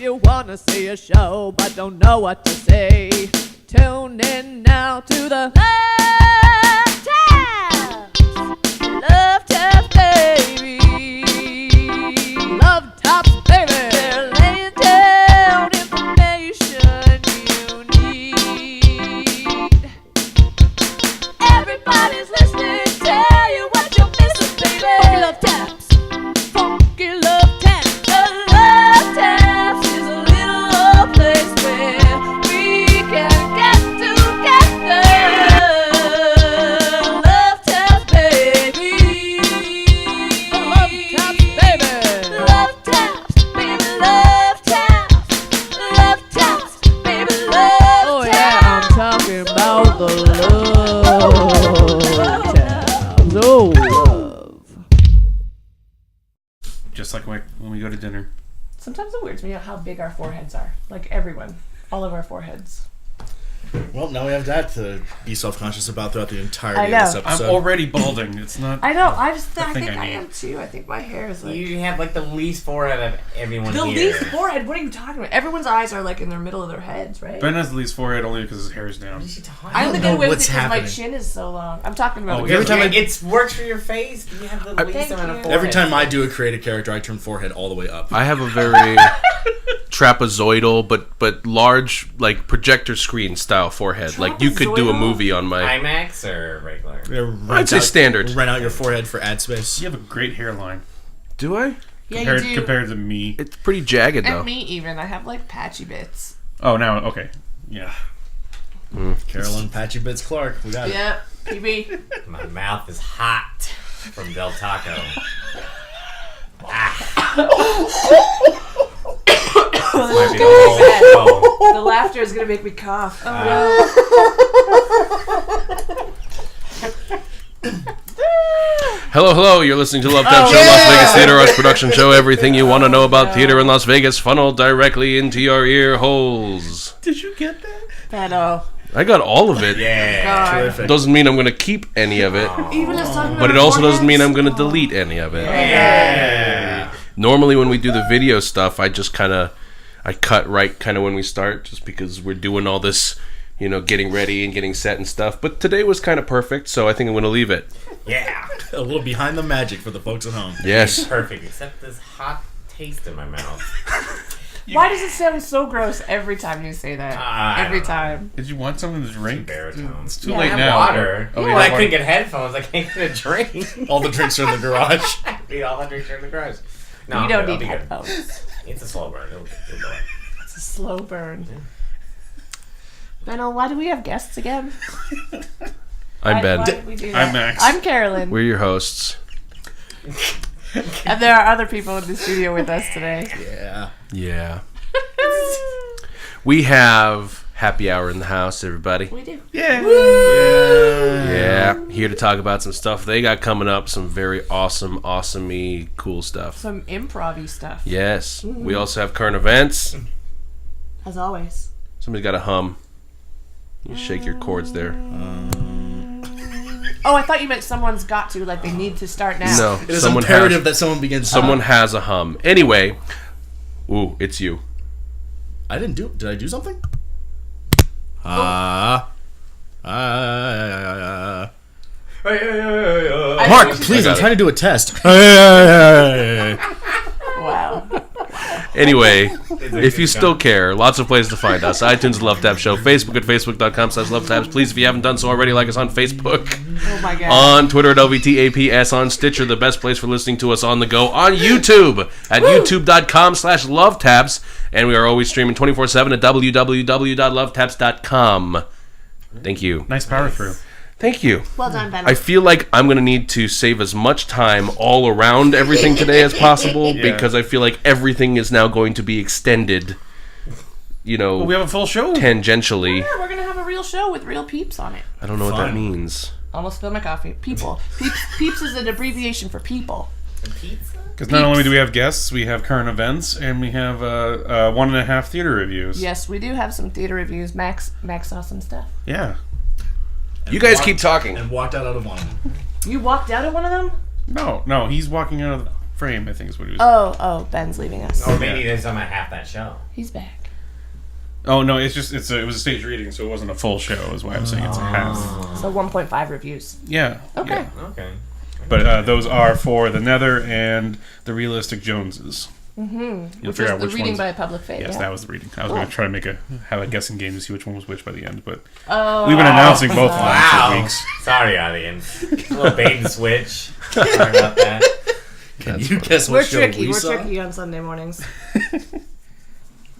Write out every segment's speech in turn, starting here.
you wanna see a show but don't know what to say, tune in now to the Love Taps, baby. Love Taps, baby. They're laying down information you need. Everybody's listening, tell you what you're missing, baby. Funky Love Taps. Funky Love Taps. The Love Taps is a little old place where we can get together. Love Taps, baby. Love Taps, baby. Love Taps, baby. Love Taps. Love Taps, baby. Love Oh yeah, I'm talking about the Love Taps. Oh, love. Just like when we go to dinner. Sometimes it weirds me out how big our foreheads are. Like everyone. All of our foreheads. Well, now we have that to be self-conscious about throughout the I entirety know. of this I'm episode. already balding. It's not. I know. I thing think I I need. am too. I think my hair is like... You have like the least forehead of everyone The here. least forehead? What are you talking about? Everyone's eyes are like in the middle of their heads, right? Ben has the least forehead only because his hair is down. What is she talking I only don't get know away with it what's because my happening. chin is so long. I'm talking about... Oh, the every time I- It works for your face. You have the least Thank amount of you. forehead. Every time I do a creative character, I turn forehead all the way up. I have a very trapezoidal but large, like projector screen style forehead. Like you could do a Trapezoidal? movie on my. IMAX or regular? I'd say standard. Rent out your forehead for ad space. You have a great hairline Do I? Yeah, you do. compared to me. It's pretty jagged though. And me even. I have like patchy bits. Oh, now okay. Yeah. Carolyn Patchy Bits Clark. We got it. Yep. PB. My mouth is hot from Del Taco. Might be the whole The laughter is going to make me cough. Oh Hello. You're listening to Love Tap Show, Las Vegas Theater Arts production show. Everything you want to know about theater in Las Vegas funneled directly into your ear holes. Did you get that? no. I got all of it. Yeah. God. Terrific. Doesn't mean I'm going to keep any of it, Even us talking but about it also doesn't mean I'm foreheads? going to delete any of it. Yeah. Normally when we do the video stuff, I just I cut right kind of when we start, just because we're doing all this, getting ready and getting set and stuff. But today was kind of perfect, so I think I'm going to leave it. Yeah. A little behind the magic for the folks at home. Yes. Perfect, except this hot taste in my mouth. Why does it sound so gross every time you say that? I Every don't know. time. Did you want something to drink? Baritone. It's too Yeah, late I have now. Water. Oh, Well, you I have couldn't water. get headphones. I can't get a drink. All the drinks are in the garage. We all 100 in the garage. No, You I'm don't good. I'll need be good. headphones. It's a slow burn. It'll go away. It's a slow burn. Benno, why do we have guests again? I'm Ben. Why did we do that? I'm Max. I'm Carolyn. We're your hosts. And there are other people in the studio with us today. Yeah. Yeah. We have happy hour in the house, everybody. We do. Yeah. Here to talk about some stuff they got coming up. Some very awesome-y, cool stuff. Some improv-y stuff. Yes. We also have current events. As always. Somebody's got to hum. You shake your chords there. Oh, I thought you meant someone's got to, like they need to start now. No. It is someone imperative that someone begins. Someone has a hum. Anyway. Ooh, it's you. I didn't do. Did I do something? I Mark, think we should- please! I I'm got trying to do a test. Wow. Anyway, if you still care, lots of places to find us. iTunes, Love Tap Show. Facebook at facebook.com/LoveTaps. Please, if you haven't done so already, like us on Facebook. Oh my god. On Twitter at LVTAPS. On Stitcher, the best place for listening to us on the go. On YouTube at youtube.com/LoveTaps. And we are always streaming 24/7 at www.lovetaps.com. Thank you. Nice power through. Thank you. Well done, Ben. I feel like I'm going to need to save as much time all around everything today as possible, Yeah. because I feel like everything is now going to be extended, Well, we have a full show. tangentially. Yeah, we're gonna have a real show with real peeps on it. I don't know what that Fun. means. Almost spilled my coffee. People. Peeps is an abbreviation for people. Pizza? Because not only do we have guests, we have current events, and we have 1.5 theater reviews. Yes, we do have some theater reviews. Max saw some stuff. Yeah. You guys keep talking. And walked out of one of them. You walked out of one of them? No, he's walking out of the frame, I think is what he was. Oh, Ben's leaving us. Or maybe there's some at half that show. He's back. Oh no, it was a stage reading, so it wasn't a full show. Is why I'm saying it's a half. So 1.5 reviews. Yeah. Okay. yeah. Okay. But those are for the Nether and the Realistic Joneses. Mm-hmm. You'll Which figure was out the which reading ones. by a public fate. Yes, yeah? that was the reading. I was going to try to have a guessing game to see which one was which by the end, but Oh. we've been announcing both lines for Wow. weeks. Sorry, audience. A little bait and switch. Sorry about that. Can you guess We're what show tricky. we We're saw? tricky on Sunday mornings.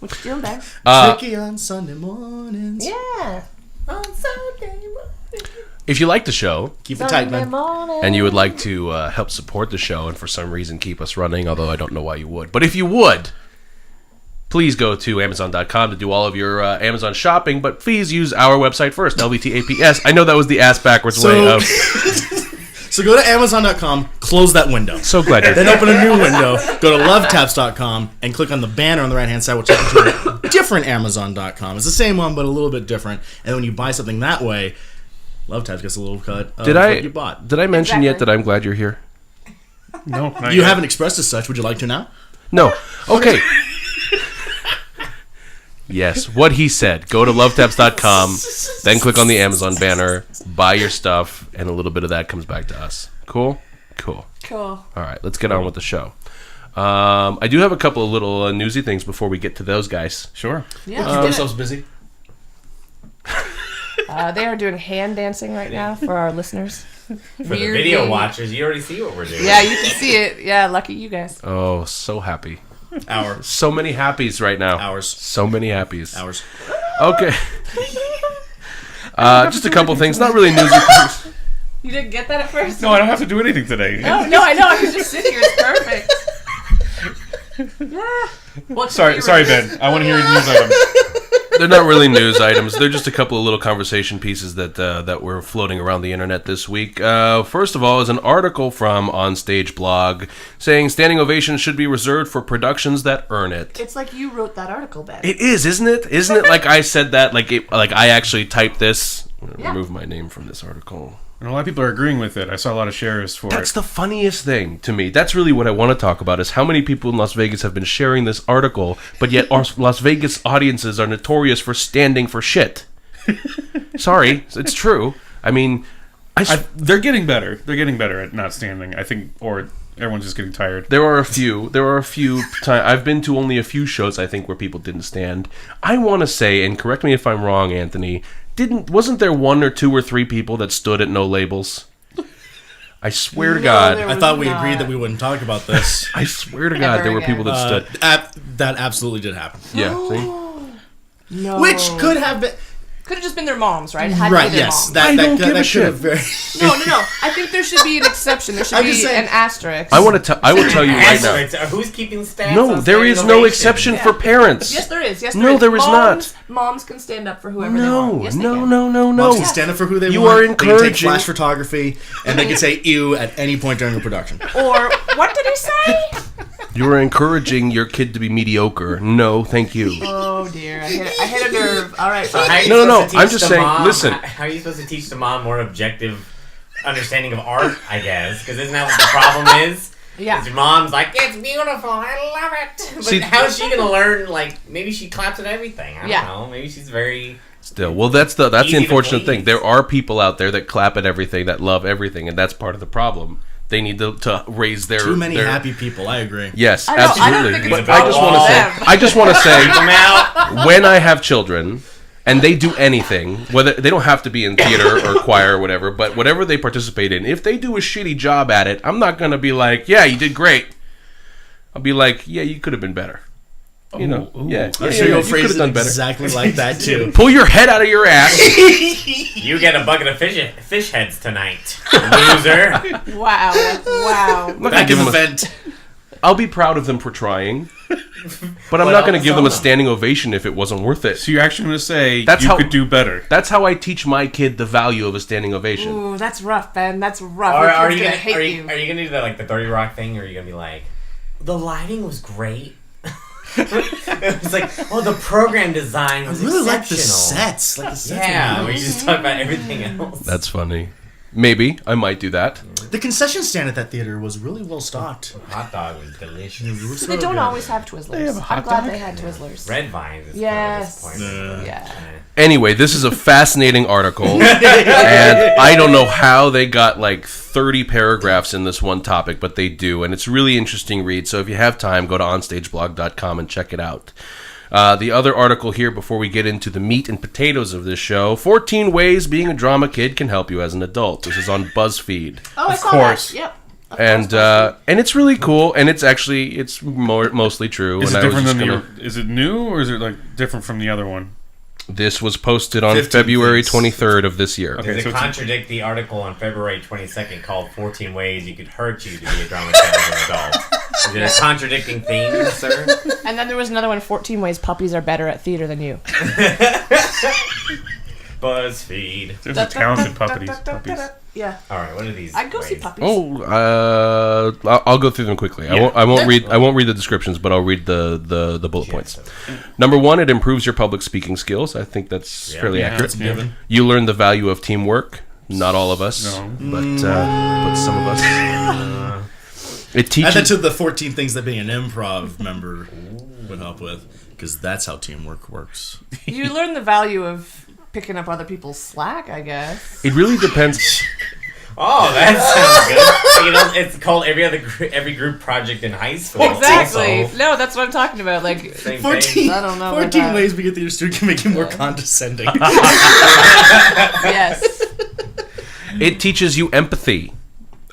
What you doing, Ben? Tricky on Sunday mornings. Yeah. On Sunday morning. If you like the show Keep it tight, Sunday man. morning. and you would like to help support the show and for some reason keep us running, although I don't know why you would, but if you would, please go to Amazon.com to do all of your Amazon shopping, but please use our website first, LVTAPS. I know that was the ass backwards way of... So go to Amazon.com, close that window. So glad you're Then open a new window, go to LoveTaps.com, and click on the banner on the right-hand side, which takes you to a different Amazon.com. It's the same one, but a little bit different. And when you buy something that way, LoveTaps gets a little cut of what you bought. Did I mention yet Exactly. that I'm glad you're here? No, not You yet. haven't expressed as such. Would you like to now? No. Okay. Yes, what he said. Go to lovetaps.com, then click on the Amazon banner, buy your stuff, and a little bit of that comes back to us. Cool? Cool. Cool. All right, let's get on with the show. I do have a couple of little newsy things before we get to those guys. Sure. Yeah. Keep let's do ourselves busy. it. They are doing hand dancing right now for our listeners. For the video watchers, you already see what we're doing. Yeah, you can see it. Yeah, lucky you guys. Oh, so happy. Hours. So many happies right now. Hours. So many happies. Hours. Okay. Just a couple things. Not really newsy things. You didn't get that at first? No, I don't have to do anything today. No, no, I know. I can just sit here. It's perfect. Yeah. What's your Sorry, favorite? Ben. I want to hear your news items. They're not really news items. They're just a couple of little conversation pieces that were floating around the internet this week. First of all, is an article from Onstage Blog saying standing ovations should be reserved for productions that earn it. It's like you wrote that article, Ben. It is, isn't it? Isn't it like I said that? Like I actually typed this. I'm gonna Yeah. remove my name from this article. And a lot of people are agreeing with it. I saw a lot of shares for That's it. the funniest thing to me. That's really what I want to talk about is how many people in Las Vegas have been sharing this article, but yet our Las Vegas audiences are notorious for standing for shit. Sorry, it's true. I mean, They're getting better. They're getting better at not standing, I think, or everyone's just getting tired. there are a few times I've been to only a few shows I think where people didn't stand. I want to say, and correct me if I'm wrong, Anthony, wasn't there one or two or three people that stood at no labels? I swear to God. there I thought we agreed that we wouldn't talk about this. I swear to God, there were people that stood. That absolutely did happen. Yeah, see? No. Which could have been... Could have just been their moms, right? It had to Right, be their yes. moms. I don't give a could shit. have very... No. I think there should be an exception. There should I'm be just saying- an asterisk. I will tell you right now. Asterisks. Who's keeping stats? No, on there is standing no ovations? exception for parents. Yes, there is. Yes, No, there is moms, not. Moms can stand up for whoever they No, want. Yes, they no, can. no, no, Moms no. can stand up for who they You want. are They can take encouraging- flash photography, and they can say ew at any point during the production. Or, what did he say? You are encouraging your kid to be mediocre. No, thank you. Oh, dear. I hit a nerve. All right. So how are you No, supposed to I'm teach just the saying, mom- listen. How are you supposed to teach the mom more objective understanding of art, I guess? Because isn't that what the problem is? Yeah. Your mom's like, it's beautiful, I love it. But See- how is she going to learn, like, maybe she claps at everything. I don't Yeah. know. Maybe she's very... Still, well, that's the Easy to unfortunate please. thing. There are people out there that clap at everything, that love everything, and that's part of the problem. They need to raise their Too many their- happy people, I agree. Yes, I know, I don't absolutely. think it's But about I just want to all say, them. I just want to say, Come out. when I have children and they do anything, whether they don't have to be in theater or choir or whatever, but whatever they participate in, if they do a shitty job at it, I'm not gonna be like, yeah, you did great. I'll be like, yeah, you could have been better. You know, yeah, I'm sure you you'll could phrase have it done better. exactly like that, too. Pull your head out of your ass. You get a bucket of fish heads tonight, loser. Wow. I'm not gonna Back give in the them a- vent. I'll be proud of them for trying, but I'm But not going to I'll give them a tell them. standing ovation if it wasn't worth it. So you're actually going to say That's you how- could do better. That's how I teach my kid the value of a standing ovation. Ooh, that's rough, Ben. That's rough. Or Your are kid's you gonna gonna hate you. are you gonna do like the 30 Rock thing, or are you gonna be like, the lighting was great? It's like, oh, the program design I was really like exceptional. the sets. Like the sets Yeah, were where you just talk about everything else. That's funny. Maybe I might do that. The concession stand at that theater was really well stocked. Hot dog was delicious. They don't always have Twizzlers. I'm glad they had Twizzlers. Red Vines is Yes. kind of disappointing. Yeah. Anyway, this is a fascinating article, and I don't know how they got like 30 paragraphs in this one topic, but they do, and it's a really interesting read. So if you have time, go to onstageblog.com and check it out. The other article here, before we get into the meat and potatoes of this show, 14 ways being a drama kid can help you as an adult. This is on BuzzFeed. Oh, I saw course. that. Yep. And it's really cool, and it's mostly true. Is and it I was different just than gonna- is it new or is it like different from the other one? This was posted on 15 February things. 23rd of this year. Okay. Does so it it's- contradict the article on February 22nd called 14 Ways You Could Hurt You to Be a Drama Kid as an Adult? Is it a contradicting theme, sir? And then there was another one, 14 ways puppies are better at theater than you. BuzzFeed. There's a talented puppies. Yeah. All right, what are these? I'd go see ways? puppies. I'll go through them quickly. I won't read the descriptions, but I'll read the bullet points. Number 1, it improves your public speaking skills. I think that's fairly accurate. Yeah. You learn the value of teamwork. Not all of us, No. but some of us. It Add that teaches. to the 14 things that being an improv member would help with, because that's how teamwork works. You learn the value of picking up other people's slack, I guess. It really depends. Oh, that sounds good. You know, it's called every group project in high school. Exactly. Also, No, that's what I'm talking about. Like, same 14, thing. I don't know about 14 that. ways being a theater student can make you more condescending. yes. It teaches you empathy.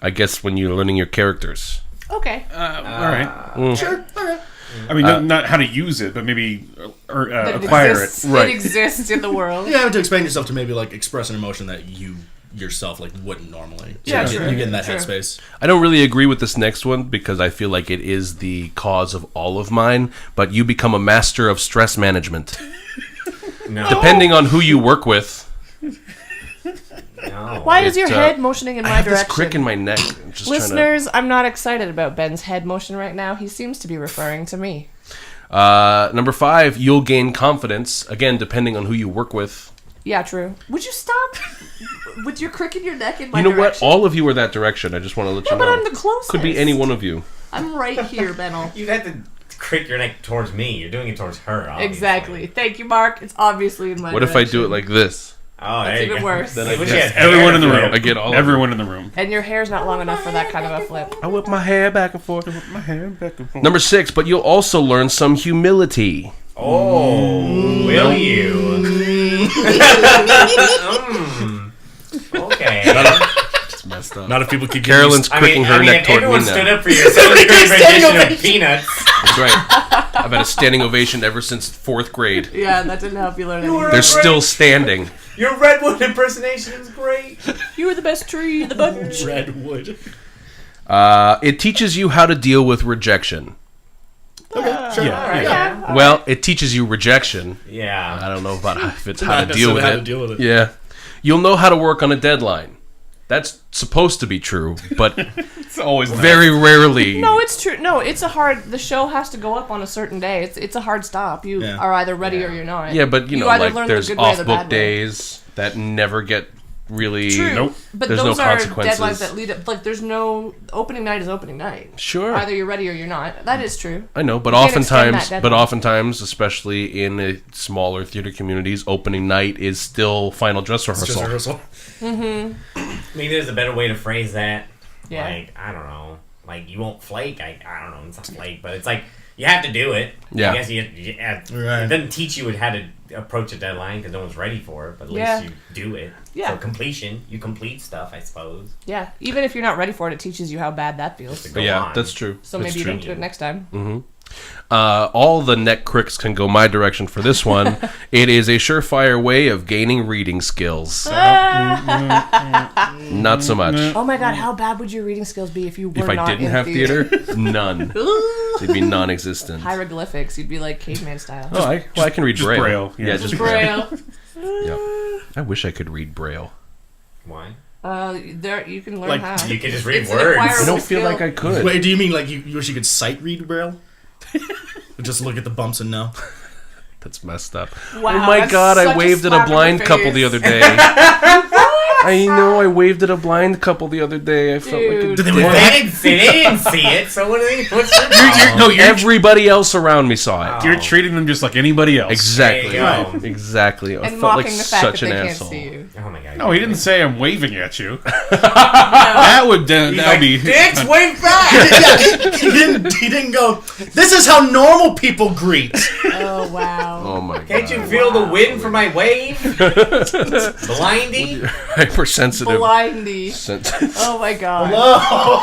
I guess when you're learning your characters. Okay. All right. Sure. Okay. I mean, not how to use it, but maybe That acquire exists, it. Right. It exists in the world. You have to expand yourself to maybe like express an emotion that you yourself like wouldn't normally. So Yeah, you sure. get in that Sure. headspace. I don't really agree with this next one because I feel like it is the cause of all of mine, but you become a master of stress management. No. Depending on who you work with. No. Why is your It, head motioning in I my have direction? this crick in my neck. I'm just Listeners, I'm not excited about Ben's head motion right now. He seems to be referring to me. Number 5, you'll gain confidence. Again, depending on who you work with. Yeah, true. Would you stop with your crick in your neck in my You know direction? what? All of you are that direction. I just want to let Yeah, you but know. I'm the closest. Could be any one of you. I'm right here, Benno. You have to crick your neck towards me. You're doing it towards her. Obviously. Exactly. Thank you, Mark. It's obviously in my What if I do it like this? Oh, That's there you even go. worse. Then I Wish get you had hair Everyone in the flip. room. I get all of Everyone in the room. And your hair's not long enough for that kind of a flip. I whip my hair back and forth. My hand back and forth. Number 6, but you'll also learn some humility. Oh, will you? Okay. It's messed up. Not if people keep Carolyn's cricking her neck if toward me everyone stood now. up for your 7th grade rendition of Peanuts. That's right. I've had a standing ovation ever since 4th grade. Yeah, that didn't help you learn anything. They're still standing. Your Redwood impersonation is great. You were the best tree in the bunch. Redwood. It teaches you how to deal with rejection. Okay, sure. Yeah. Well, it teaches you rejection. Yeah. I don't know about if it's Not how to deal with necessarily how it. to deal with it. Yeah. You'll know how to work on a deadline. That's supposed to be true, but It's always very rarely. No, it's true. No, it's a hard. The show has to go up on a certain day. It's a hard stop. You Yeah. are either ready or you're not. Yeah, but you know, either like learn the there's good way or the off-book bad way. days that never get really. True. Nope. But There's those no are consequences. deadlines that lead up. Like, there's no opening night is opening night. Sure. Either you're ready or you're not. That is true. I know, but You can't extend that deadline. oftentimes, especially in smaller theater communities, opening night is still final dress It's just rehearsal. rehearsal. Maybe there's a better way to phrase that. Yeah. Like, I don't know. Like, you won't flake. I don't know. It's not flake, but it's like, you have to do it. Yeah. I guess Right. it doesn't teach you how to approach a deadline because no one's ready for it, but at Yeah. least you do it. Yeah. For completion, you complete stuff, I suppose. Yeah. Even if you're not ready for it, it teaches you how bad that feels. Go But yeah, on. that's true. So That's maybe you true. don't do it next time. All the neck cricks can go my direction for this one. It is a surefire way of gaining reading skills. Not so much. Oh my god, how bad would your reading skills be if you were If I not didn't in have theater, none. They'd be non-existent. Hieroglyphics, you'd be like caveman style. Oh, I can read just Braille. Braille, yeah. Yeah, just Braille. Braille. Yeah. I wish I could read Braille. Why? There you can learn Like, how. You can just read It's an words. acquirable I don't feel skill. like I could. Wait, do you mean like you wish you could sight read Braille? Just look at the bumps and know. That's messed up. Wow, oh my that's god, I such a waved at slap a in the blind couple the face. other day. I know. I waved at a blind couple the other day. I felt like a Dude. Did they dick. wave They back? didn't see it. So what? What's your problem? No, you're Everybody else around me saw it. you're treating them just like anybody else. Exactly. There you go. Exactly. I And felt like mocking the fact such that an they can't asshole. see you. Oh my god. No, he didn't say I'm waving at you. That would He's that'd like, be. dicks, wave back. Yeah, he didn't go, this is how normal people greet. Oh, wow. Oh my god. Can't you feel the wind from my wave? Blindy. Hypersensitive. Blindy. Sensitive. Oh, my God. Hello?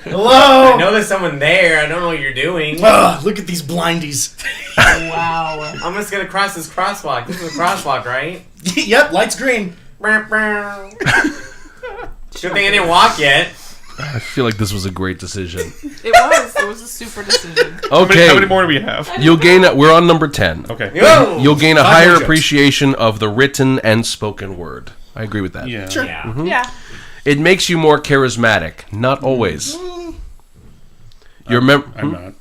Hello? I know there's someone there. I don't know what you're doing. Ugh, look at these blindies. Wow. I'm just gonna cross this crosswalk. This is a crosswalk, right? Yep, light's green. Good thing I didn't walk yet. I feel like this was a great decision. It was a super decision. Okay. How many more do we have? You'll gain. We're on number 10. Okay. Yo! You'll gain a Five higher more jokes. appreciation of the written and spoken word. I agree with that. Yeah. Sure. Yeah. Yeah. It makes you more charismatic. Not always. Your I'm not.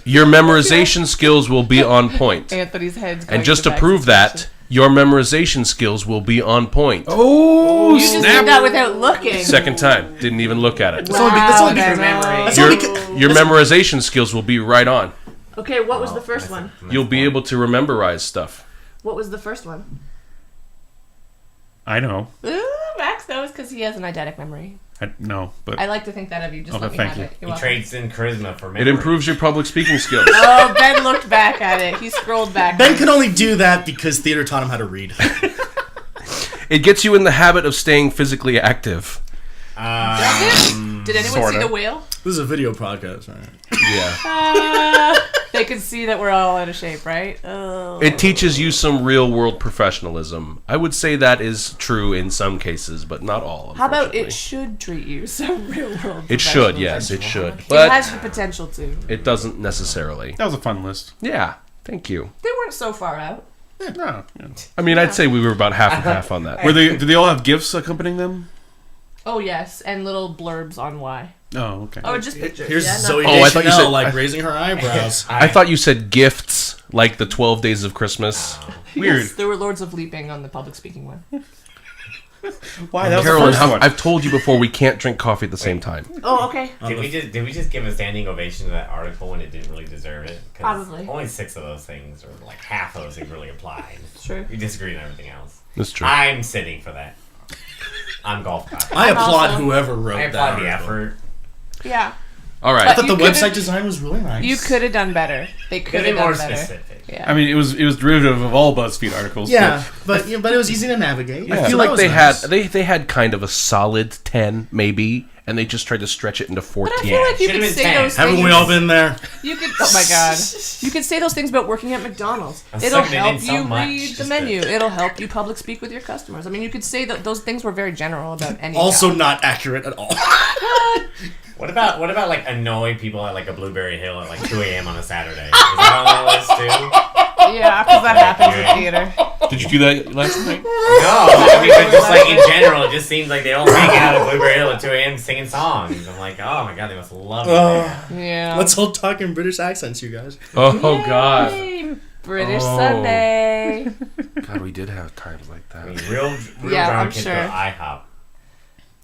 your memorization skills will be on point. Anthony's head's going And just to into prove back that, your memorization skills will be on point. Oh, You just did that without looking. Second time. Didn't even look at it. That's only Demo. that's Your, only your memorization skills will be right on. Okay, what was the first one? You'll be able to memorize stuff. What was the first one? I know. Ooh, Max knows because he has an eidetic memory. No, but I like to think that of you. Just Okay, let me thank have you. it. You're He welcome. trades in charisma for It memory. improves your public speaking skills. Oh, Ben looked back at it. He scrolled back. Ben could only do that because theater taught him how to read. It gets you in the habit of staying physically active. Did anyone see Sorta. the whale? This is a video podcast, right? Yeah. They could see that we're all out of shape, right? Oh. It teaches you some real world professionalism. I would say that is true in some cases, but not all. How about it unfortunately. should treat you some real world? It should, yes, it should. It But has the potential to. it doesn't necessarily. that was a fun list. Yeah, thank you. They weren't so far out. No. Yeah. I mean, I'd say we were about half and half on that. Did they all have gifts accompanying them? Oh yes, and little blurbs on why. Oh, okay. Oh, just pictures. Here's yeah, Zoe Oh, I thought you Deschanel, said- like raising her eyebrows. I thought you said gifts, like the 12 Days of Christmas. Weird. Yes, there were Lords of Leaping on the public speaking one. Why? That was Carolyn, the first one. I've told you before we can't drink coffee at the same time. Oh, okay. Did we just give a standing ovation to that article when it didn't really deserve it? 'Cause Probably. Only 6 of those things, or like half of those things, really applied. True. We disagreed on everything else. That's true. I'm sitting for that. I'm golf cock. I applaud also- whoever wrote I that. applaud the article. effort. Yeah. All I right. thought You the could've- website design was really nice. You could have done better. They could Could be have more done better. specific. Yeah. I mean, it was derivative of all BuzzFeed articles. Yeah, but it was easy to navigate. I So feel that like was they nice. had they had kind of a solid 10 maybe, and they just tried to stretch it into 14. But I feel like you Should've could been say 10. those Haven't things. we all been there? You could. Oh my god. You could say those things about working at McDonald's. I'm It'll sucking it help in so you much read the just menu. to- It'll help you public speak with your customers. I mean, you could say that those things were very general about any. Also job. not accurate at all. What about like annoy people at like a Blueberry Hill at like 2 a.m. on a Saturday? Is that on that list too? Yeah, because that happens in theater. Did you do that last night? No, I mean, but just like in general, it just seems like they all hang out at Blueberry Hill at 2 a.m. singing songs. I'm like, oh my god, they must love it. Yeah. Let's all talk in British accents, you guys. Oh god. Yay, British Oh. Sunday. God, we did have times like I mean, that. real Yeah, I'm drunk kids sure. go IHOP.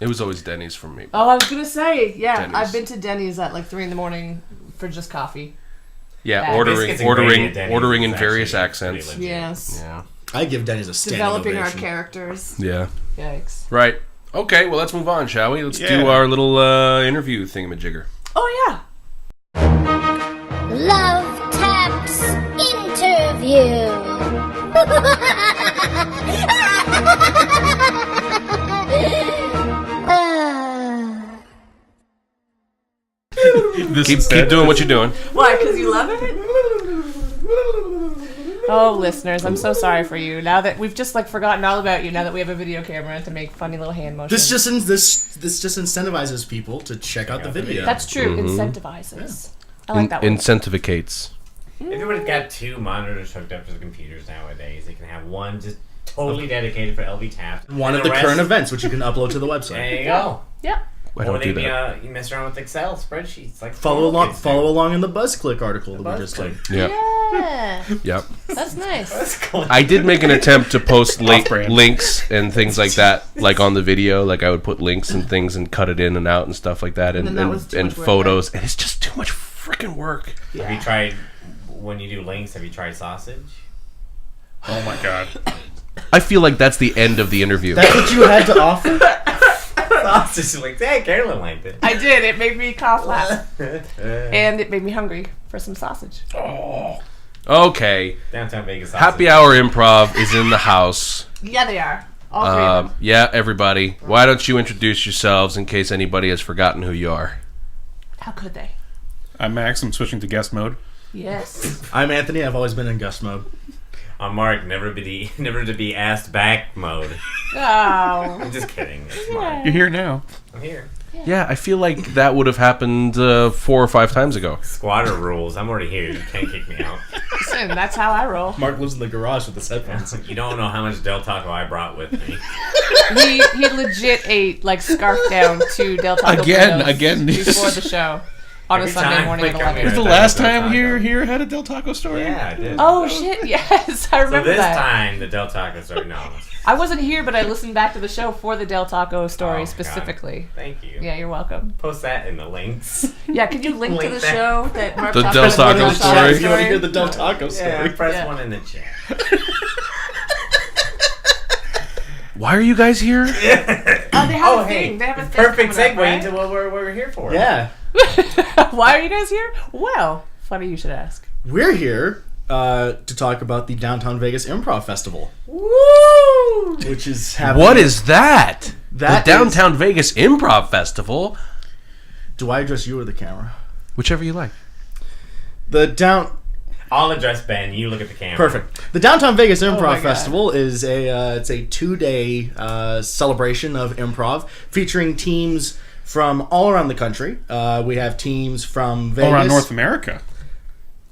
It was always Denny's for me. Oh, I was gonna say, yeah, Denny's. I've been to Denny's at like 3 a.m. for just coffee. Yeah, Bad. ordering Biscuits and gravy ordering at Denny's ordering is in various actually pretty accents. legit. Yes. Yeah. I give Denny's a standing Developing our ovation. characters. Yeah. Yikes. Right. Okay, well let's move on, shall we? Let's do Yeah. our little interview thingamajigger. Oh yeah. Love Taps Interview. This Keep instead. doing what you're doing. Why? Because you love it? Oh, listeners, I'm so sorry for you. Now that we've just like forgotten all about you, now that we have a video camera to make funny little hand motions. This just incentivizes people to check out the video. That's true. Incentivizes. I like that one. Incentivicates. Everybody's got 2 monitors hooked up to the computers nowadays. They can have one just totally dedicated for LVTAPS. One and of the rest- current events, which you can upload to the There website. you go. Yep. I don't do that. You mess around with Excel spreadsheets. Like Follow along in the BuzzClick article that we just did. Yeah. Yeah. Yep. That's nice. I did make an attempt to post Off-brand. links and things like that, like on the video. Like I would put links and things and cut it in and out and stuff like that, and then that was too much work, photos. And it's just too much freaking work. Have you tried, when you do links, have you tried sausage? Oh my god. I feel like that's the end of the interview. That's what you had to offer? Sausage links. Hey, Carolyn liked it. I did. It made me cough laugh. And it made me hungry for some sausage. Okay. Downtown Vegas sausage. Happy Hour Improv is in the house. Yeah, they are. All three of them. Yeah, everybody. Why don't you introduce yourselves in case anybody has forgotten who you are? How could they? I'm Max. I'm switching to guest mode. Yes. I'm Anthony. I've always been in guest mode. I'm Mark. Never to be asked back mode. Oh. I'm just kidding. It's Mark. You're here now. I'm here. Yeah, I feel like that would have happened 4 or 5 times ago. Squatter rules. I'm already here. You can't kick me out. Listen, that's how I roll. Mark lives in the garage with his headphones. You don't know how much Del Taco I brought with me. He legit ate like scarf down to Del Taco Again. before the show on a Every Sunday time morning we at come 11. here. The last time here had a Del Taco story. Yeah, I did. Oh shit! Yes, I So remember this that. time the Del Taco story. No. I wasn't here, but I listened back to the show for the Del Taco story Oh, God. specifically. Thank you. Yeah, you're welcome. Post that in the links. Yeah, could you link to Link the that. show that Mark The talked Del about Taco Del story. If you want to hear the Del Taco story. Yeah, press Yeah. one in the chat. Why are you guys here? Oh, they have a thing. They have a thing. Perfect coming segue up, right? into what we're here for. Yeah. Why are you guys here? Well, funny you should ask. We're here to talk about the Downtown Vegas Improv Festival, Woo! which is happening. What is that? That the Downtown Vegas Improv Festival? Do I address you or the camera? Whichever you like. I'll address Ben. You look at the camera. Perfect. The Downtown Vegas my Improv God. Festival is it's a 2-day celebration of improv featuring teams from all around the country. We have teams from Vegas. All around North America.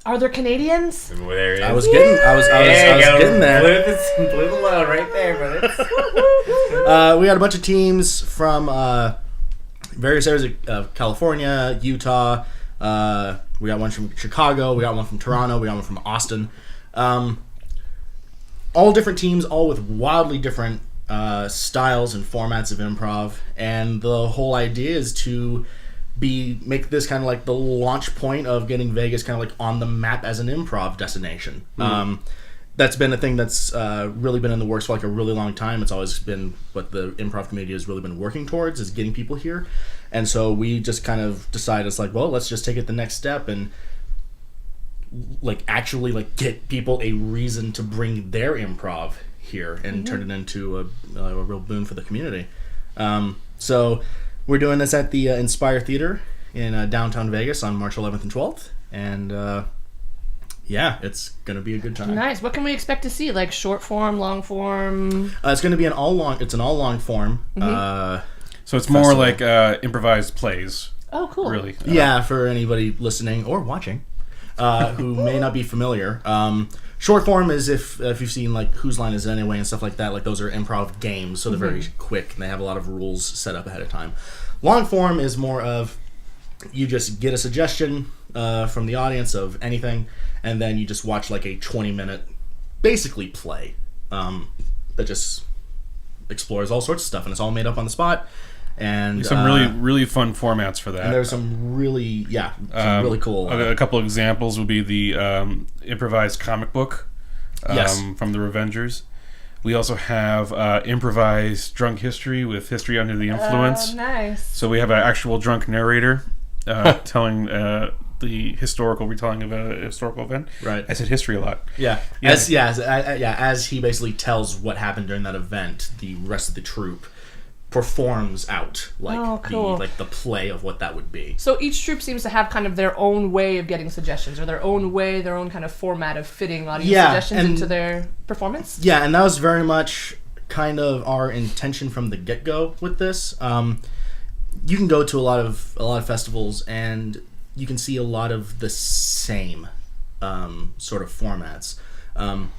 Are there Canadians? Well, there it is. I was getting there. Blew the load right there, but We had a bunch of teams from various areas of California, Utah. We got one from Chicago. We got one from Toronto. We got one from Austin. All different teams, all with wildly different styles and formats of improv. And the whole idea is to make this kind of like the launch point of getting Vegas kind of like on the map as an improv destination. That's been a thing that's really been in the works for like a really long time. It's always been what the improv community has really been working towards, is getting people here. And so we just kind of decided, it's like, well, let's just take it the next step and like actually like get people a reason to bring their improv here and turn it into a real boon for the community. So we're doing this at the Inspire Theater in downtown Vegas on March 11th and 12th. And yeah, it's going to be a good time. Nice. What can we expect to see? Like short form, long form? It's going to be an all long form. So it's more like improvised plays, Oh, cool. really. Yeah, for anybody listening or watching who may not be familiar. Short form is if you've seen like Whose Line Is It Anyway and stuff like that. Like those are improv games, so they're very quick and they have a lot of rules set up ahead of time. Long form is more of you just get a suggestion from the audience of anything, and then you just watch like a 20-minute basically play that just explores all sorts of stuff, and it's all made up on the spot. And Some really fun formats for that. and there's some really really cool A couple of examples would be the improvised comic book Yes. from the Revengers. We also have improvised drunk history with History Under the Influence. Oh, nice. So we have an actual drunk narrator telling the historical retelling of a historical event. Right. I said history a lot. Yeah. Yeah. As he basically tells what happened during that event, the rest of the troupe performs out like Oh, cool. the play of what that would be. So each troupe seems to have kind of their own way of getting suggestions, or their own kind of format of fitting audience Yeah, suggestions and- into their performance. Yeah, and that was very much kind of our intention from the get-go with this. You can go to a lot of festivals and you can see a lot of the same sort of formats. One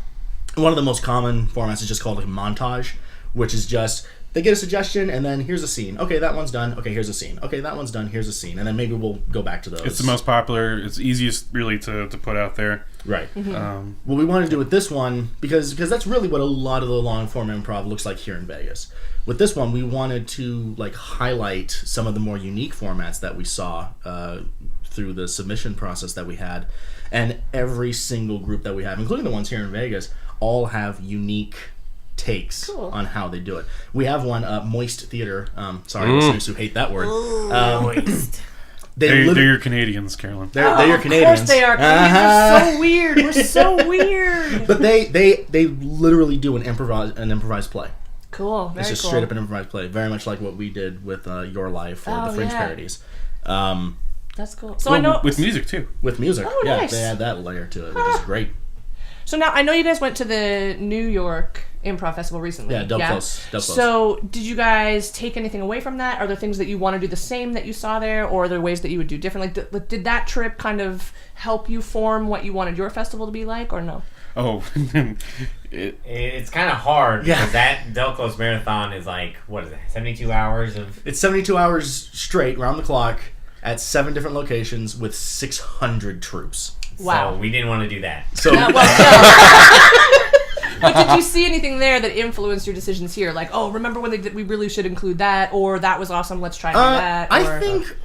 of the most common formats is just called a montage, which is just they get a suggestion, and then here's a scene. Okay, that one's done. Okay, here's a scene. Okay, that one's done. Here's a scene, and then maybe we'll go back to those. It's the most popular. It's easiest really to put out there. Right. What we want to do with this one, because that's really what a lot of the long form improv looks like here in Vegas. With this one, we wanted to like highlight some of the more unique formats that we saw through the submission process that we had, and every single group that we have, including the ones here in Vegas, all have unique takes on how they do it. We have one, Moist Theater. Sorry, listeners who hate that word. Moist. They're your Canadians, Carolyn. They're your Canadians. Of course they are. Canadians are so weird. We're so weird. But they literally do an improvised play. Cool. Very It's just cool. straight up an improvised play, very much like what we did with Your Life or the Fringe parodies. That's cool. So I know with music too. With music, Oh, yeah, nice. they add that layer to it, which is great. So now I know you guys went to the New York Improv Festival recently. Yeah, Dub Close. So did you guys take anything away from that? Are there things that you want to do the same that you saw there, or are there ways that you would do differently? Did that trip kind of help you form what you wanted your festival to be like, or no? Oh, It's kind of hard because that Delcos Marathon is like, what is it, 72 hours of... It's 72 hours straight, round the clock, at 7 different locations with 600 troops. Wow. So we didn't want to do that. So But did you see anything there that influenced your decisions here? Like, oh, remember when we really should include that, or that was awesome, let's try to do that? Or, I think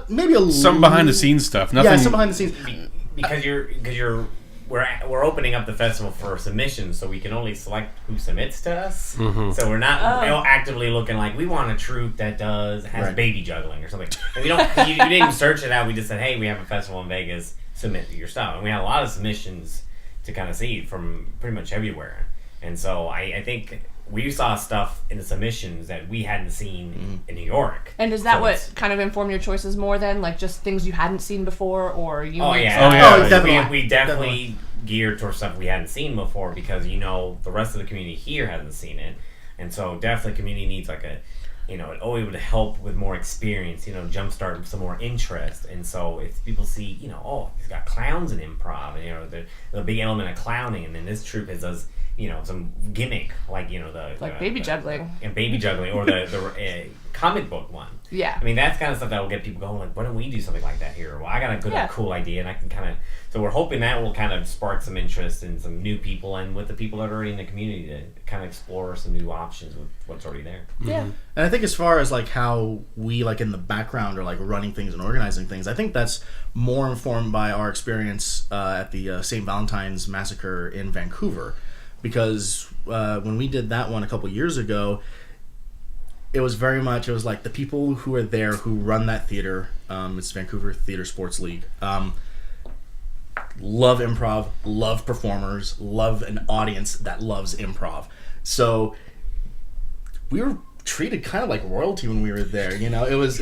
maybe a little... some behind the scenes stuff. Nothing. Yeah, some behind the scenes. Because we're opening up the festival for submissions, so we can only select who submits to us. Mm-hmm. So we're not actively looking like we want a troupe that has Right. baby juggling or something. And we don't. you didn't search it out. We just said, hey, we have a festival in Vegas. Submit your stuff, and we had a lot of submissions to kind of see from pretty much everywhere. And so I think we saw stuff in the submissions that we hadn't seen in New York. And is that So what it's- kind of informed your choices more then? Like just things you hadn't seen before, or you? Oh made yeah, some- yeah. Definitely. We definitely geared towards stuff we hadn't seen before because the rest of the community here hasn't seen it, and so definitely community needs like a, it always would help with more experience, jumpstart some more interest, and so if people see, he's got clowns in improv, and the big element of clowning, and then this troupe does some gimmick like like baby juggling. and baby juggling or the comic book one. Yeah. I mean, that's kind of stuff that will get people going, like, why don't we do something like that here? Well, I got a cool idea, and I can kind of... So we're hoping that will kind of spark some interest in some new people and with the people that are already in the community to kind of explore some new options with what's already there. Yeah. And I think as far as like how we like in the background are like running things and organizing things, I think that's more informed by our experience at the St. Valentine's Massacre in Vancouver. Because when we did that one a couple years ago, it was like the people who are there who run that theater, it's Vancouver Theater Sports League, love improv, love performers, love an audience that loves improv. So we were treated kind of like royalty when we were there. It was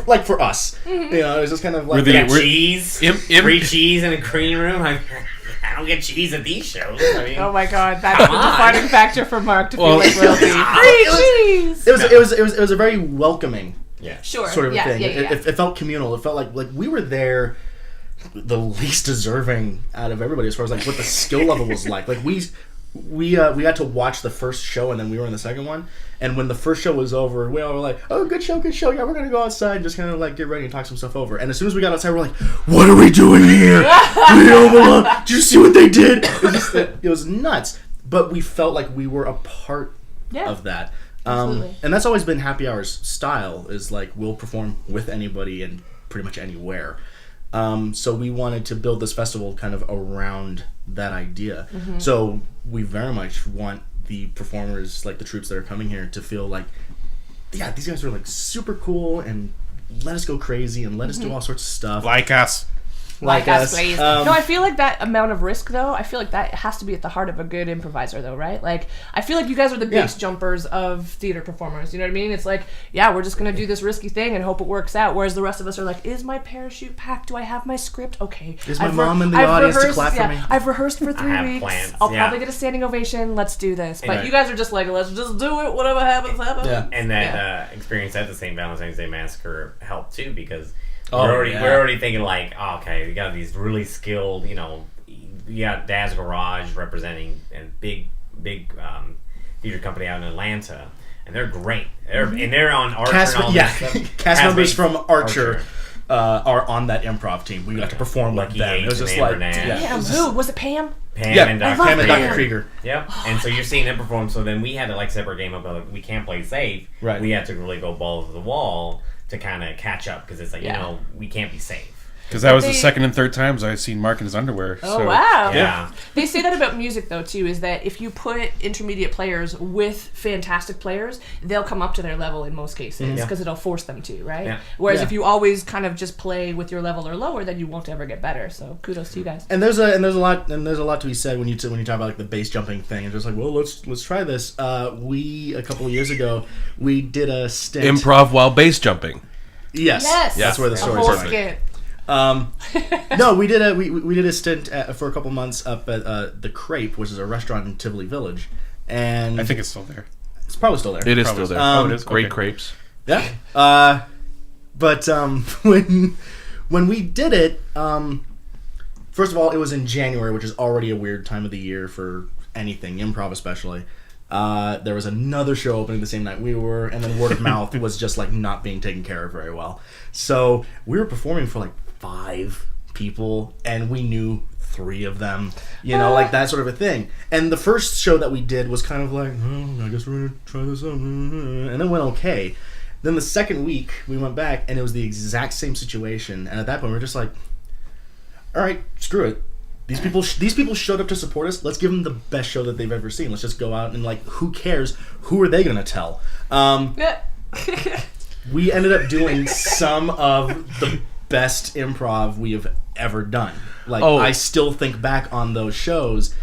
like for us. It was just kind of like Cheese, free cheese in a green room. I don't get cheese at these shows. I mean, Oh my God, that's the defining factor for Mark to feel Well, like royalty. Cheese. it was a very welcoming Sure. sort of yeah, thing. Yeah, yeah. It felt communal. It felt like we were there, the least deserving out of everybody as far as like what the skill level was like. Like we got to watch the first show and then we were in the second one. And when the first show was over, we all were like, "Oh, good show. Yeah, we're gonna go outside and just kind of like get ready and talk some stuff over." And as soon as we got outside, we're like, "What are we doing here? We don't belong. Did you see what they did?" It was nuts. But we felt like we were a part of that. Absolutely. And that's always been Happy Hour's style, is like we'll perform with anybody and pretty much anywhere. So we wanted to build this festival kind of around that idea. So we very much want the performers, like the troops that are coming here, to feel like, yeah, these guys are like super cool and let us go crazy and let us do all sorts of stuff. Like us. Like us, please. Um, No, I feel like that amount of risk, though, I feel like that has to be at the heart of a good improviser, though, right? Like, I feel like you guys are the base jumpers of theater performers. You know what I mean? It's like, yeah, we're just going to do this risky thing and hope it works out. Whereas the rest of us are like, is my parachute packed? Do I have my script? Okay. Is my mom in the audience to clap for me? I've rehearsed for 3 have weeks. plans, I'll yeah. probably get a standing ovation. Let's do this. But Right. you guys are just like, let's just do it. Whatever happens, happens. Yeah. And that experience at the St. Valentine's Day Massacre helped too because we're yeah. already thinking like, oh, okay, we got these really skilled, you got Dad's Garage representing and big theater company out in Atlanta, and they're great. They're on Archer Cast, and all yeah, that stuff. cast members Castmates from Archer are on that improv team. We got to perform with Lucky them. It Eight was just and like, Amber Nash. yeah, it Damn, was who? just- Was it Pam? Pam yeah, and Dr. love Pam and Dr. Krieger. Krieger. Yep. And so you're seeing them perform. So then we had to like separate game up. Like, we can't play safe. Right. We had to really go balls to the wall to kind of catch up because it's like Yeah. we can't be safe. Because that was the They- second and third times I've seen Mark in his underwear. Oh, so. wow. Yeah. They say that about music, though, too, is that if you put intermediate players with fantastic players, they'll come up to their level in most cases because it'll force them to, right? Yeah. Whereas Yeah. if you always kind of just play with your level or lower, then you won't ever get better. So kudos to you guys. And there's a lot to be said when you talk about like the base jumping thing and just like, well, let's try this. We a couple of years ago we did a stint. Improv while base jumping. Yes, Yes. that's where the A story's whole going. skit. No, we did a stint for a couple months up at the Crepe, which is a restaurant in Tivoli Village, and I think it's still there. it's probably still there. It is Probably still there. so. It is? Great Okay. crepes. Yeah. But when we did it, first of all, it was in January, which is already a weird time of the year for anything, improv especially. There was another show opening the same night we were, and then word of mouth was just like not being taken care of very well. So we were performing for like 5 people, and we knew 3 of them, like that sort of a thing. And the first show that we did was kind of like, I guess we're gonna try this out, and it went okay. Then the second week we went back, and it was the exact same situation. And at that point, we were just like, all right, screw it. These people showed up to support us. Let's give them the best show that they've ever seen. Let's just go out and like, who cares? Who are they gonna tell? We ended up doing some of the best improv we have ever done. Like, I still think back on those shows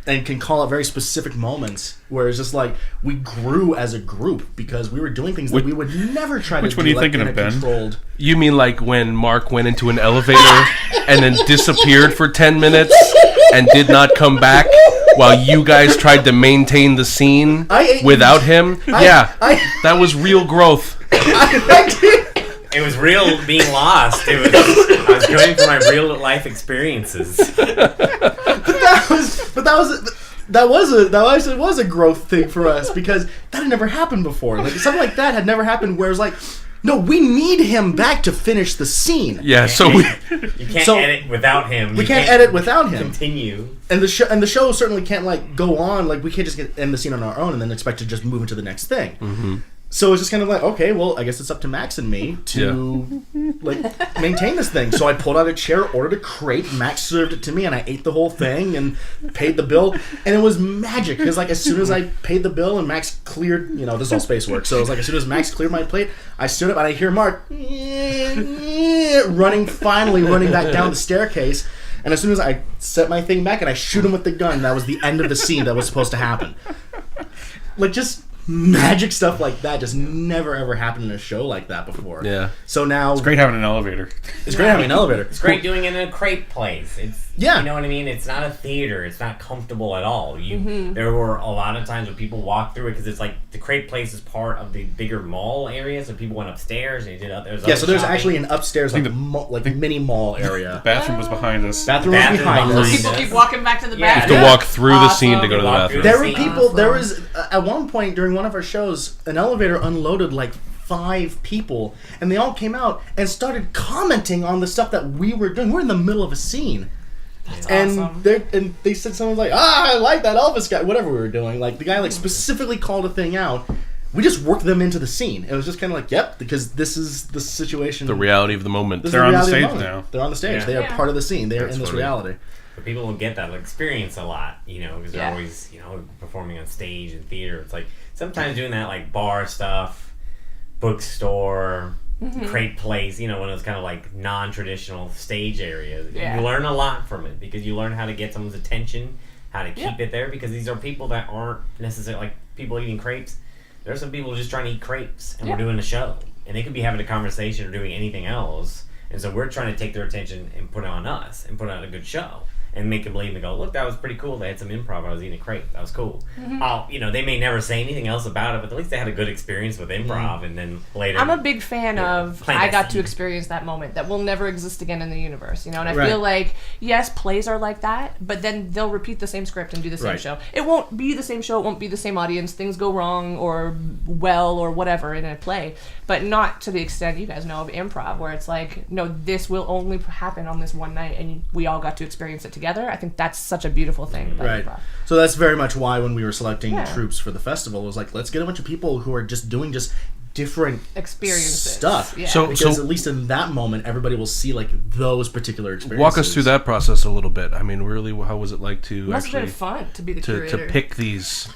and can call out very specific moments where it's just like we grew as a group because we were doing things that we would never try to do. Which one are you like, thinking in of, a Ben? controlled. You mean like when Mark went into an elevator and then disappeared for 10 minutes and did not come back while you guys tried to maintain the scene without him? That was real growth. It was real being lost. I was going for my real life experiences. That was a growth thing for us because that had never happened before. Like something like that had never happened. Where it's like, no, we need him back to finish the scene. Yeah, so we You can't edit without him. We can't edit without him. Continue. And the show certainly can't like go on. Like we can't just end the scene on our own and then expect to just move into the next thing. Mm-hmm. So it's just kind of like, okay, well, I guess it's up to Max and me to like maintain this thing. So I pulled out a chair, ordered a crepe, Max served it to me, and I ate the whole thing and paid the bill. And it was magic because like as soon as I paid the bill and Max cleared, this is all space work. So it was like as soon as Max cleared my plate, I stood up and I hear Mark running back down the staircase. And as soon as I set my thing back and I shoot him with the gun, that was the end of the scene that was supposed to happen. Like just magic stuff like that just never ever happened in a show like that before. Yeah. So now It's great having an elevator. It's great having an elevator. It's great doing it in a crepe place. You know what I mean? It's not a theater. It's not comfortable at all. There were a lot of times when people walked through it because it's like the crepe place is part of the bigger mall area, so people went upstairs and they did other. So there's actually an upstairs like mini mall area. Bathroom was behind us. Bathroom was behind us. People keep walking back to the Yeah. back. have to walk through the scene to go to the bathroom. There were people. There was at one point during one of our shows, an elevator unloaded like 5 people, and they all came out and started commenting on the stuff that we were doing. We're in the middle of a scene. That's And awesome. they said someone was like, I like that Elvis guy, whatever we were doing. Like the guy like specifically called a thing out. We just worked them into the scene. It was just kind of like, yep, because this is the situation. The reality of the moment. This is They're on the reality of stage moment. now. They're on the stage. Yeah. They are Yeah. part of the scene. They are That's in this funny. reality. But people don't get that experience a lot, because they're always, performing on stage and theater. It's like sometimes doing that like bar stuff, bookstore, crepe place, one of those kind of like non-traditional stage areas. Yeah. You learn a lot from it because you learn how to get someone's attention, how to keep it there, because these are people that aren't necessarily like people eating crepes. There are some people just trying to eat crepes, and we're doing a show, and they could be having a conversation or doing anything else. And so we're trying to take their attention and put it on us and put on a good show. and make them believe and go, look, that was pretty cool. They had some improv. I was eating a crepe. That was cool. They may never say anything else about it, but at least they had a good experience with improv. And then later, I'm a big fan of plant I that got to seed. experience that moment that will never exist again in the universe, and I Right. feel like, yes, plays are like that, but then they'll repeat the same script and do the same Right. show. It won't be the same show, it won't be the same audience, things go wrong or well or whatever in a play, but not to the extent you guys know of improv, where it's like, no, this will only happen on this one night and we all got to experience it together. I think that's such a beautiful thing about Right. improv. So that's very much why when we were selecting Yeah. troops for the festival, it was like, let's get a bunch of people who are just doing just different Experiences. stuff. Yeah. So- Because at least in that moment, everybody will see like those particular experiences. Walk us through that process a little bit. I mean, really, how was it like to Must have been actually fun to be the to curator. pick these?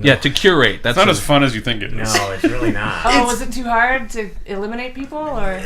Yeah, to curate. That's It's not a- as fun as you think it is. No, it's really not. Oh, was it too hard to eliminate people, or?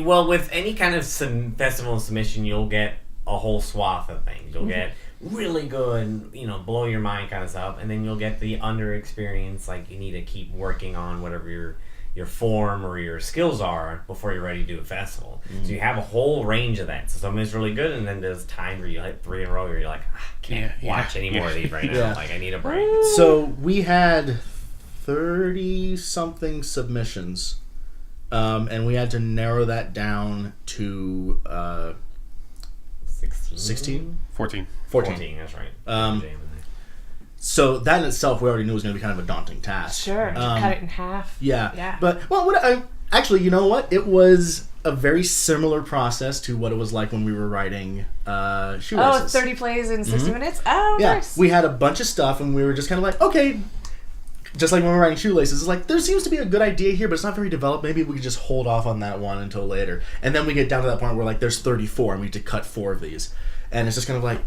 Well, with any kind of festival submission, you'll get a whole swath of things. You'll get really good, blow your mind kind of stuff, and then you'll get the under experience, like you need to keep working on whatever your form or your skills are before you're ready to do a festival. So you have a whole range of that. So some is really good, and then there's time where you hit 3 in a row where you're like, I can't watch any more of these right now. Yeah. Like, I need a break. So we had 30-something submissions, and we had to narrow that down to 16? 14. 14. That's right. So that in itself, we already knew was going to be kind of a daunting task. Sure, cut it in half. Yeah. Yeah. But, actually, you know what? It was a very similar process to what it was like when we were writing Shoelaces. Oh, 30 plays in 60 minutes? Oh, Yeah. nice. We had a bunch of stuff, and we were just kind of like, okay, just like when we were writing Shoelaces, it's like, there seems to be a good idea here, but it's not very developed. Maybe we could just hold off on that one until later. And then we get down to that point where, like, there's 34, and we need to cut 4 of these. And it's just kind of like,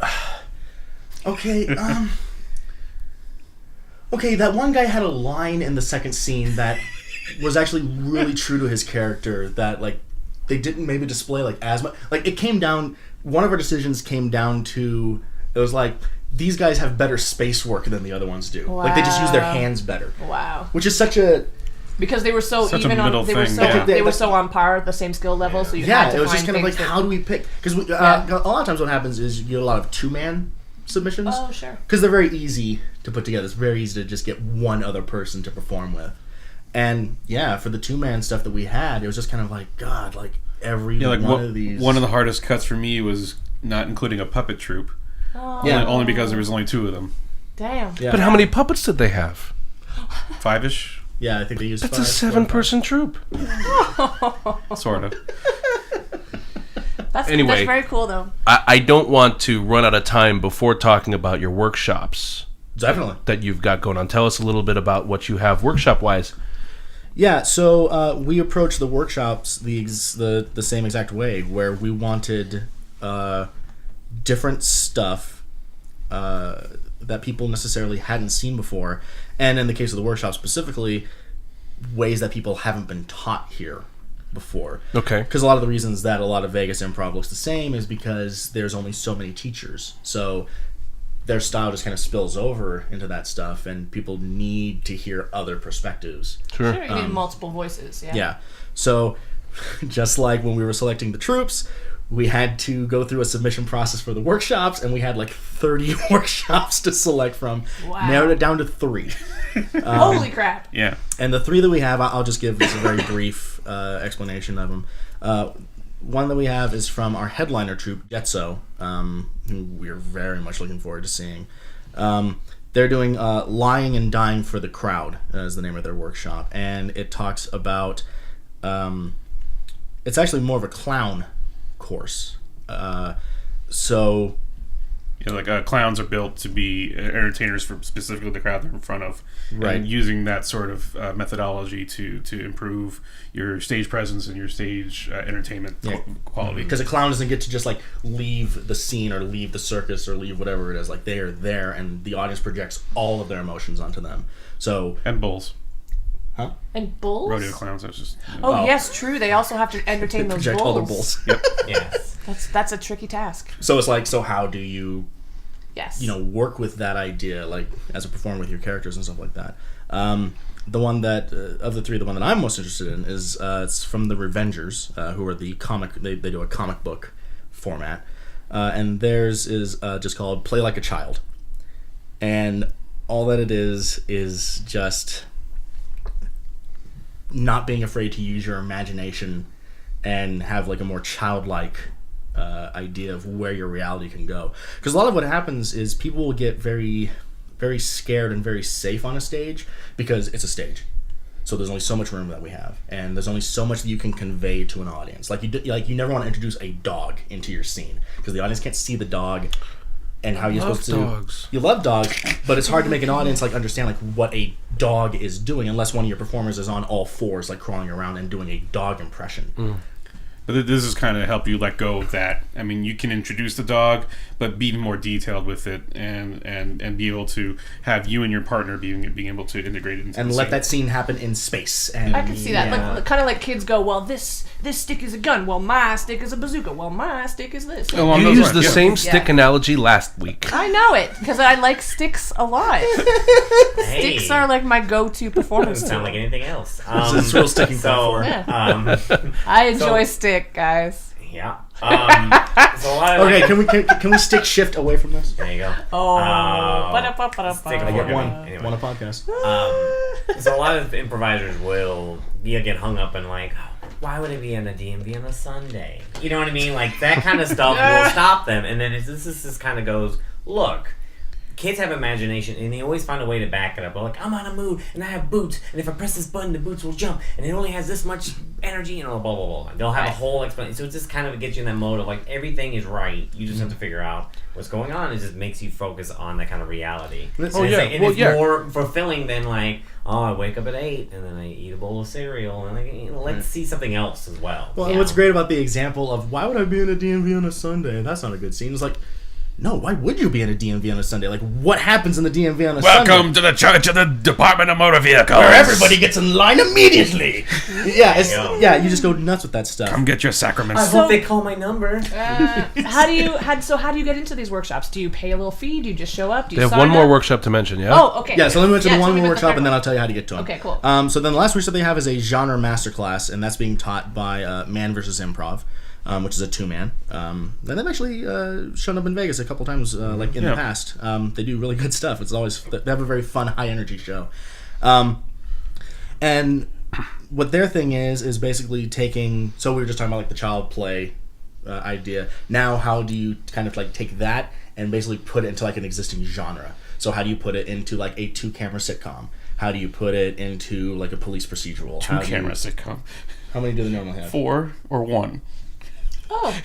okay, okay, that one guy had a line in the second scene that was actually really true to his character that, like, they didn't maybe display, like, as much. Like, it came down, one of our decisions came down to, it was like, these guys have better space work than the other ones do. Like, they just use their Wow. hands better. Wow. Which is such a... Because they were so Such a even on, middle they were thing, so yeah. they were so on par at the same skill level. So you had Yeah, to it was find just kind of like, things that- how do we pick? Because a lot of times what happens is you get a lot of 2-man submissions. Oh, sure. Because they're very easy to put together. It's very easy to just get one other person to perform with. And yeah, for the 2-man stuff that we had, it was just kind of like, God, like every Yeah, like one of these. one of the hardest cuts for me was not including a puppet troupe. Oh, Yeah. Only because there was only 2 of them. damn. Yeah. But how many puppets did they have? 5-ish, Yeah, I think they used That's 5, a 4, 7-person troupe. sort of. That's Anyway. very cool though. I don't want to run out of time before talking about your workshops Definitely. that you've got going on. Tell us a little bit about what you have workshop-wise. Yeah, so we approached the workshops the same exact way, where we wanted different stuff that people necessarily hadn't seen before, and in the case of the workshop specifically, ways that people haven't been taught here before. Okay. Because a lot of the reasons that a lot of Vegas improv looks the same is because there's only so many teachers. So their style just kind of spills over into that stuff, and people need to hear other perspectives. Sure. Sure, you need multiple voices. Yeah. Yeah. So, just like when we were selecting the troops, we had to go through a submission process for the workshops, and we had like 30 workshops to select from. Wow. Narrowed it down to 3. Holy crap! Yeah. And the 3 that we have, I'll just give this a very brief explanation of them. One that we have is from our headliner troupe, Getso, who we're very much looking forward to seeing. They're doing Lying and Dying for the Crowd, is the name of their workshop. And it talks about... it's actually more of a clown course. So... Yeah, like clowns are built to be entertainers for specifically the crowd they're in front of, Right. And using that sort of methodology to improve your stage presence and your stage entertainment quality. Because a clown doesn't get to just like leave the scene or leave the circus or leave whatever it is. Like they are there, and the audience projects all of their emotions onto them. So, And bulls, And bulls. rodeo clowns. That's just Oh, yes, true. They also have to entertain those project bulls. all their bulls. Yes. That's a tricky task. So it's like, so how do you, Yes. work with that idea, like as a performer with your characters and stuff like that? The one that of the 3, the one that I'm most interested in is it's from the Revengers, who are the comic. They do a comic book format. and theirs is just called Play Like a Child. And all that it is just not being afraid to use your imagination and have like a more childlike idea of where your reality can go. Because a lot of what happens is people will get very, very scared and very safe on a stage because it's a stage. So there's only so much room that we have, and there's only so much that you can convey to an audience. Like you never want to introduce a dog into your scene because the audience can't see the dog and how you're supposed to. Dogs. You love dogs, but it's hard to make an audience like understand like what a dog is doing unless one of your performers is on all fours, like crawling around and doing a dog impression. But this is kind of help you let go of that. I mean, you can introduce the dog, but be more detailed with it, and be able to have you and your partner being able to integrate it into And the let scene. that scene happen in space. And I can see that. Like kind of like kids go, well, this stick is a gun. Well, my stick is a bazooka. Well, my stick is this. Along You those used lines, the yeah. same stick analogy last week. I know it because I like sticks a lot. Hey, Sticks are like my go-to performance doesn't sound tool. like anything else. It's real sticking so, Yeah. I enjoy stick, guys. yeah. So a lot of Okay, can we stick shift away from this? There you go. Oh, Stick I get Okay. one Anyway. a podcast. So a lot of improvisers will get hung up in like, oh, why would it be on a DMV on a Sunday? You know what I mean? Like that kind of stuff will stop them. And then this kind of goes, look, kids have imagination and they always find a way to back it up. They're like, I'm on a mood and I have boots, and if I press this button, the boots will jump, and it only has this much energy, and blah blah blah. They'll have a whole explanation. So it just kind of gets you in that mode of like everything is right. You just have to figure out what's going on. It just makes you focus on that kind of reality. Oh, yeah. And Well, it's yeah. more fulfilling than like, oh, I wake up at 8 and then I eat a bowl of cereal, and let's see something else as well. Well, what's great about the example of why would I be in a DMV on a Sunday? That's not a good scene. It's like, no, why would you be in a DMV on a Sunday? Like, what happens in the DMV on a Sunday? Welcome to the Church of the Department of Motor Vehicles. Where everybody gets in line immediately. go. You just go nuts with that stuff. Come get your sacraments. I hope they call my number. How do you get into these workshops? Do you pay a little fee? Do you just show up? Do you They have sign one more up? workshop to mention, yeah? Oh, okay. Yeah, so let me mention the tell one me more about the workshop, third and then one. I'll tell you how to get to them. Okay, cool. So then the last workshop they have is a genre masterclass, and that's being taught by Man versus Improv, which is a 2-man. And they've actually shown up in Vegas a couple times, like in the past. They do really good stuff. It's always they have a very fun, high energy show. And what their thing is basically taking. So we were just talking about like the child play idea. Now, how do you kind of like take that and basically put it into like an existing genre? So how do you put it into like a 2-camera sitcom? How do you put it into like a police procedural? How do you- 2-camera sitcom. How many do they normally have? 4 or 1. Oh,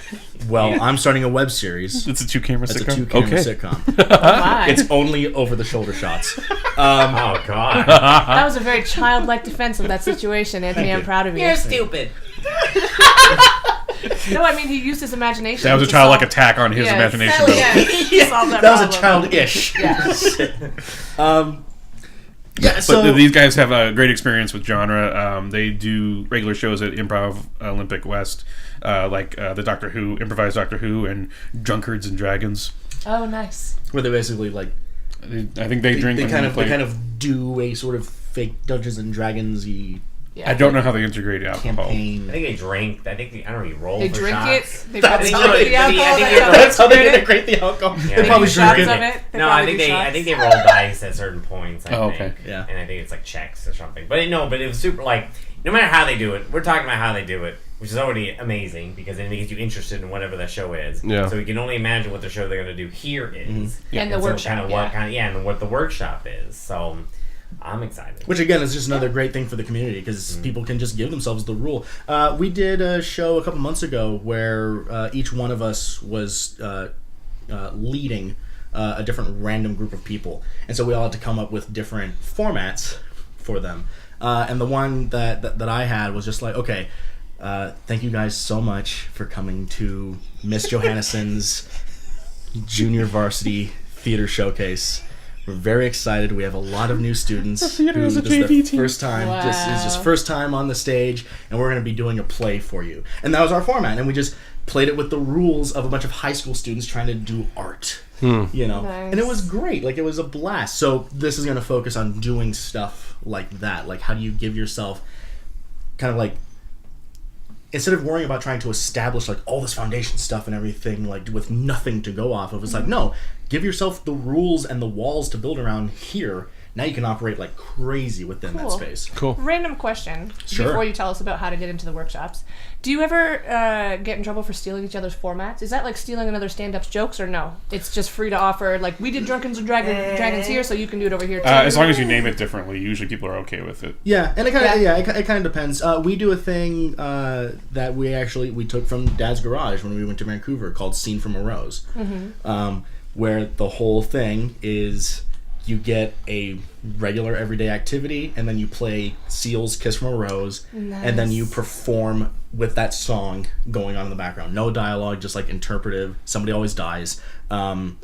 Well, I'm starting a web series. It's a 2-camera It's a sitcom. 2-camera Okay. sitcom. my. It's only over-the-shoder shots. Oh God. That was a very childlike defense of that situation, Anthony. I'm proud of you. You're stupid. No, I mean he used his imagination. That was a to childlike solve- attack on his Yeah, imagination. to solve that That was a problem. childish. Yeah. Yeah, so But these guys have a great experience with genre. They do regular shows at Improv Olympic West, like the Doctor Who, improvised Doctor Who, and Drunkards and Dragons. Oh, nice. where they basically like I think they drink. they when kind they of play. they kind of do a sort of fake Dungeons and Dragons-y Yeah. I don't know how they integrate alcohol. campaign. I think they drink. I think I don't know. You roll They for drink shots. it. They That's probably how drink they- the alcohol. I think That's That's how they integrate it. integrate the alcohol. Yeah, they they probably do drink shots it. of it. They No, I probably think do I shots. think they roll dice at certain points. I Oh, think. okay. Yeah. And I think it's like checks or something. But but it was super like no matter how they do it, we're talking about how they do it, which is already amazing because then it gets you interested in whatever the show is. Yeah. So we can only imagine what the show they're going to do here is. And the so workshop. Kind of what and what the workshop is. So I'm excited. Which again is just another great thing for the community because people can just give themselves the rule. We did a show a couple months ago where each one of us was leading a different random group of people, and so we all had to come up with different formats for them. And the one that I had was just like, okay, thank you guys so much for coming to Miss Johannesson's Junior Varsity Theater Showcase. We're very excited. We have a lot of new students. The theater is a this is their JV team. first time. This is just Wow. first time on the stage, and we're going to be doing a play for you. And that was our format. And we just played it with the rules of a bunch of high school students trying to do art. You know, Nice. and it was great. Like it was a blast. So this is going to focus on doing stuff like that. Like how do you give yourself kind of like instead of worrying about trying to establish like all this foundation stuff and everything like with nothing to go off of, it's like, no, give yourself the rules and the walls to build around here. Now you can operate like crazy within that space. Cool. Random question Sure. before you tell us about how to get into the workshops. Do you ever get in trouble for stealing each other's formats? Is that like stealing another stand-up's jokes, or no? It's just free to offer, like, we did Drunkens and Dragons here, so you can do it over here too. As long as you name it differently, usually people are okay with it. Yeah, and it kind of depends. We do a thing that we took from Dad's Garage when we went to Vancouver called Scene from a Rose, where the whole thing is you get a regular everyday activity, and then you play Seal's Kiss from a Rose, and then you perform with that song going on in the background. No dialogue, just like interpretive. Somebody always dies. And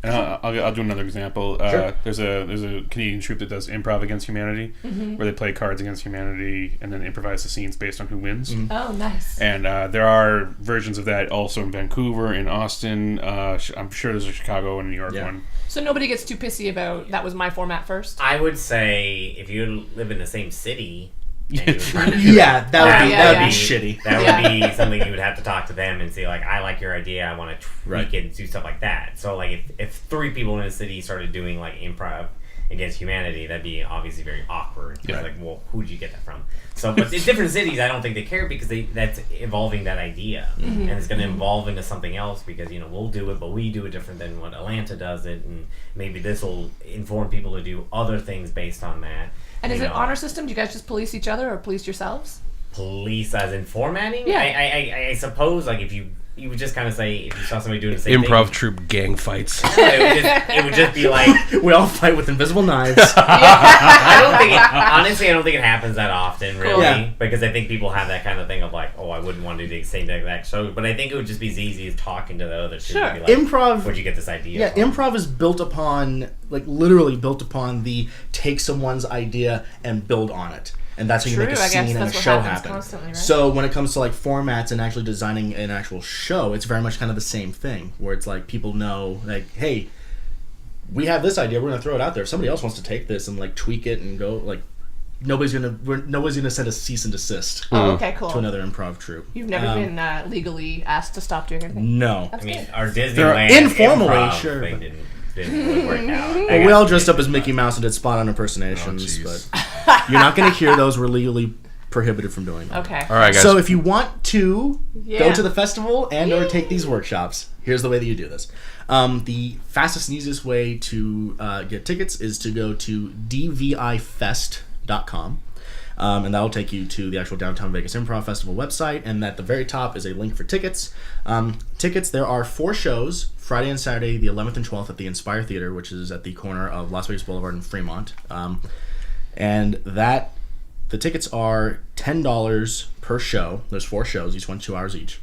I'll do another example. Sure. There's a Canadian troupe that does Improv Against Humanity, where they play cards against humanity and then improvise the scenes based on who wins. Oh, nice. And there are versions of that also in Vancouver, in Austin. I'm sure there's a Chicago and New York one. So nobody gets too pissy about, that was my format first? I would say if you live in the same city, and you were trying to do Yeah, that would Yeah. be shitty. that would be something you would have to talk to them and say, like, I like your idea, I want to tweak it and do stuff like that. So, like, if 3 people in a city started doing, like, improv against humanity, that'd be obviously very awkward. Yeah. It's like, well, who'd you get that from? So, but in different cities, I don't think they care because that's evolving that idea. And it's going to evolve into something else because, we'll do it, but we do it different than what Atlanta does it. And maybe this will inform people to do other things based on that. And is it honor system? Do you guys just police each other or police yourselves? Police as in formatting? Yeah. I suppose, like, if you would just kind of say, if you saw somebody doing the same Improv thing. troupe gang fights. It would just be like, We all fight with invisible knives. I don't think it happens that often, really. Yeah. Because I think people have that kind of thing of like, oh, I wouldn't want to do the same exact show. But I think it would just be as easy as talking to the other two. Sure. Be like, Improv. where'd you get this idea Yeah, from? improv is built upon, like, literally built upon the take someone's idea and build on it. And that's how you True, make a I guess scene and a that's what show happens happen. constantly, right? So when it comes to, like, formats and actually designing an actual show, it's very much kind of the same thing, where it's like people know, like, hey, we have this idea, we're going to throw it out there. If somebody else wants to take this and, like, tweak it and go, like, nobody's gonna send a cease and desist Oh, okay, cool. to another improv troupe. You've never been legally asked to stop doing anything? No. That's I mean, good. our Disneyland informally, improv sure, thing but- didn't really work out. Well, we all dressed up as Mickey Mouse and did spot-on impersonations, jeez. but you're not going to hear those. We're legally prohibited from doing that. Okay. All right, guys. So if you want to Yeah. go to the festival and or take these workshops, here's the way that you do this. The fastest and easiest way to get tickets is to go to dvifest.com. And that'll take you to the actual Downtown Vegas Improv Festival website, and at the very top is a link for tickets. Tickets, there are 4 shows, Friday and Saturday, the 11th and 12th at the Inspire Theater, which is at the corner of Las Vegas Boulevard and Fremont. And the tickets are $10 per show. There's 4 shows, each one 2 hours each.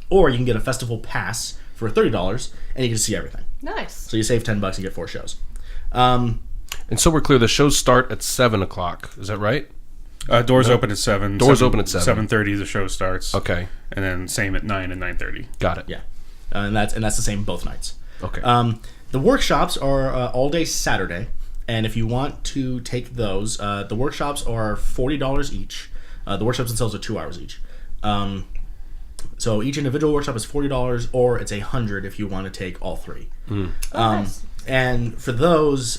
Or you can get a festival pass for $30, and you can see everything. Nice. So you save $10 and get 4 shows. And so we're clear, the shows start at 7 o'clock. Is that right? Doors open at 7. Doors open at 7. 7:30 the show starts. Okay. And then same at 9 and 9:30. Got it. Yeah. And that's the same both nights. Okay. The workshops are all day Saturday, and if you want to take those, the workshops are $40 each. The workshops themselves are 2 hours each. So each individual workshop is $40, or it's $100 if you want to take all 3. Nice. And for those,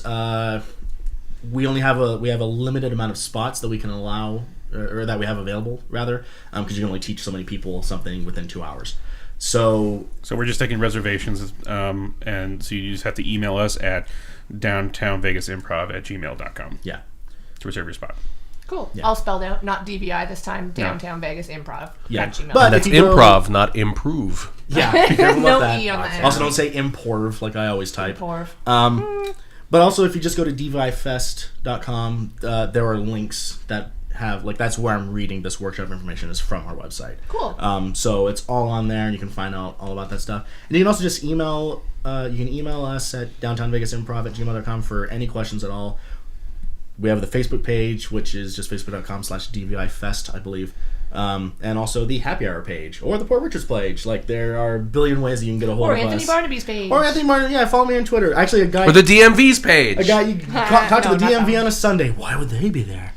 we have a limited amount of spots that we can allow, or that we have available rather, because you can only teach so many people something within 2 hours. So we're just taking reservations, and so you just have to email us at downtownvegasimprov@gmail.com yeah. to reserve your spot. Cool. Yeah. All spelled out, not DVI this time. Downtown Vegas Improv. Yeah. At Gmail. But That's if you go- improv, not improve. Yeah, be careful No about that. E on the end. Also, don't say imporv like I always type. Porv. But also, if you just go to dvifest.com, there are links that have, like, that's where I'm reading this workshop information is from our website. Cool. So it's all on there, and you can find out all about that stuff. And you can also just email us at downtownvegasimprov@gmail.com for any questions at all. We have the Facebook page, which is just facebook.com/dvifest, I believe. And also the happy hour page, or the Port Richards page. Like, there are a billion ways that you can get a hold Or of Anthony us. Barnaby's page. Or Anthony Martin, yeah, follow me on Twitter. Actually, Or the DMV's page. you talk to No, the not that DMV one. on a Sunday. Why would they be there?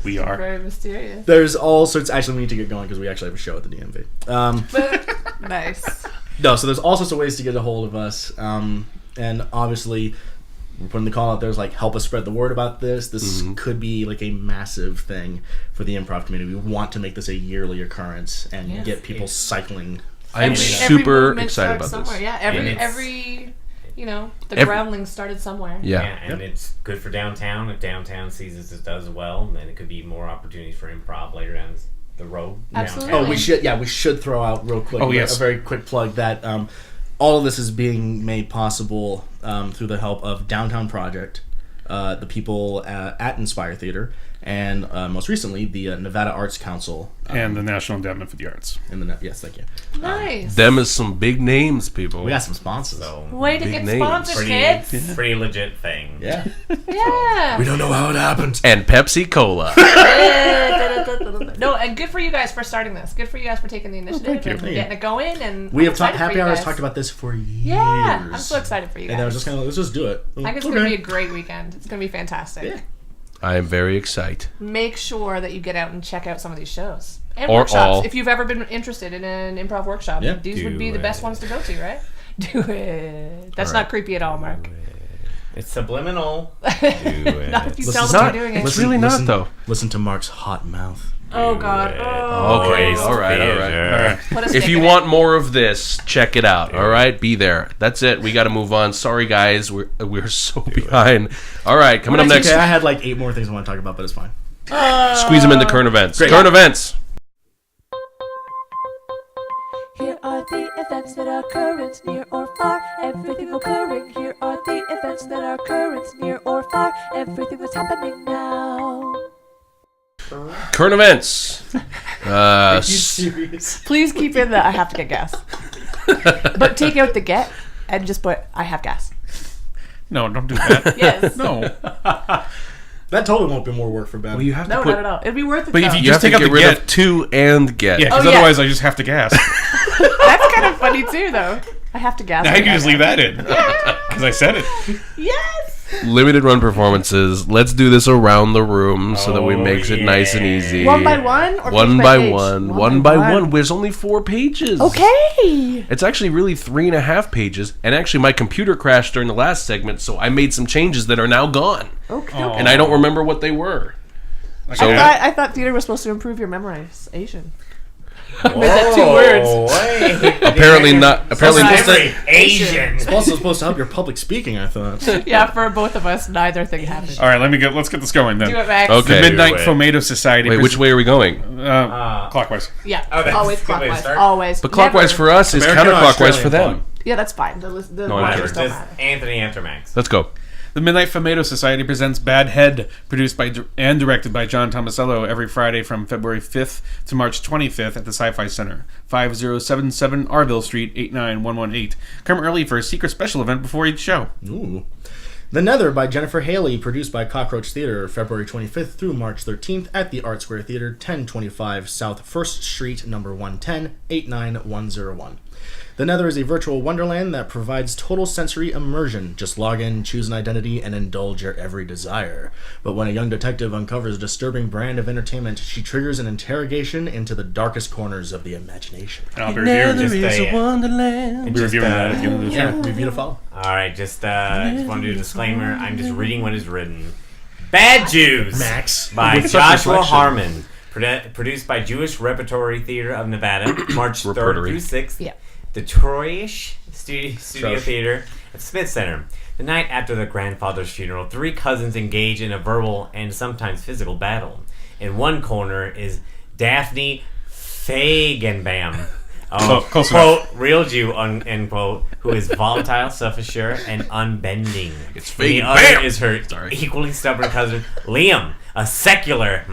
We are. Very mysterious. There's all sorts. Actually, we need to get going because we actually have a show at the DMV. Nice. No, so there's all sorts of ways to get a hold of us. And obviously, we're putting the call out there is like, help us spread the word about this. This could be like a massive thing for the improv community. We want to make this a yearly occurrence and get people cycling. I am Every super movement excited about starts this. somewhere. Yeah, every the groundlings started somewhere. Yeah. And it's good for downtown. If downtown sees this does well, then it could be more opportunities for improv later down the road. Absolutely. Downtown. We should throw out real quick. Oh, yes. A very quick plug that all of this is being made possible through the help of Downtown Project, the people at Inspire Theater, and most recently the Nevada Arts Council And the National Endowment for the Arts. Yes, thank you. Nice. Them is some big names, people. We got some sponsors. So Way to Big get names. sponsored, kids. pretty legit thing. Yeah. Yeah. We don't know how it happened. And Pepsi Cola. No, and good for you guys for starting this. Good for you guys for taking the initiative thank you. and getting it going. And We I'm have talked. excited for Happy you Hours guys. talked about this for years. Yeah, I'm so excited for you guys. And I was just kind of let's just do it. I think it's going to be a great weekend. It's going to be fantastic. Yeah. I am very excited. Make sure that you get out and check out some of these shows. And Or workshops. all. If you've ever been interested in an improv workshop, Yeah. these would be the best ones to go to, right? Do it. That's not creepy at all, Mark. It's subliminal. Not if you tell It's them not. you're doing it. It's really not, though. Listen to Mark's hot mouth. Oh, God. Oh. Okay, all right. Put a If stick you in want more of this, check it out. All right, be there. That's it. We got to move on. Sorry, guys, we're so behind. All right, coming up next. Okay, I had like 8 more things I want to talk about, but it's fine. Squeeze them into current events. Great. Current events. Here are the events that are current, near or far, everything occurring. Here are the events that are current, near or far, everything that's happening now. Current events. Serious? Please keep in the I have to get gas. But take out the get and just put I have gas. No, don't do that. Yes. No. That totally won't be more work for Ben. Well, you have to No, put. not at all. It'd be worth it. But if though. you You have just take to out get the rid get. of to and get. Yeah, because Oh, yeah. otherwise I just have to gas. That's kind of funny too, though. I have to gas. Now you can just leave that in. Because I said it. Yes. Limited run performances. Let's do this around the room so that we makes it nice and easy. One by one or One page by page? one. One by one. There's only 4 pages. Okay. It's actually really 3.5 pages. And actually, my computer crashed during the last segment, so I made some changes that are now gone. Okay. And I don't remember what they were. So I thought theater was supposed to improve your memorization. Made that 2 words. Wait. apparently not. Apparently, Every Asian. It's also supposed to help your public speaking, I thought. Yeah, for both of us, neither thing happened. All right, let's get this going then. Do it, Max. Okay. The Midnight Do it. Fomato Society. wait, which way are we going? Clockwise. Yeah, Oh, that's always a good way to clockwise. start. Always. But clockwise Never. for us is American or counterclockwise for Australian them. Yeah, that's fine. The No, I'm letters kidding. Whatever. don't Just matter. Anthony after Max. Let's go. The Midnight Fomato Society presents Bad Head, produced by and directed by John Tomasello, every Friday from February 5th to March 25th at the Sci-Fi Center, 5077 Arville Street, 89118. Come early for a secret special event before each show. Ooh. The Nether by Jennifer Haley, produced by Cockroach Theater, February 25th through March 13th at the Art Square Theater, 1025 South 1st Street, number 110, 89101. The Nether is a virtual wonderland that provides total sensory immersion. Just log in, choose an identity, and indulge your every desire. But when a young detective uncovers a disturbing brand of entertainment, she triggers an interrogation into the darkest corners of the imagination. And I'll be reviewing, Just a wonderland. I'll be reviewing that at the end of the show. Yeah, review to follow. All right, just want to do a disclaimer. I'm just reading what is written. Bad Jews Max. by With such Joshua reflection. Harmon. Produced by Jewish Repertory Theater of Nevada, March 3rd Repertory. through 6th. Yeah. The Troyish Studio Trosh. Theater at Smith Center. The night after the grandfather's funeral, 3 cousins engage in a verbal and sometimes physical battle. In one corner is Daphne Fagenbam, Close quote, real Jew, end quote, who is volatile, self-assured, and unbending. It's And the Fagenbam. other is her Sorry. equally stubborn cousin, Liam, a secular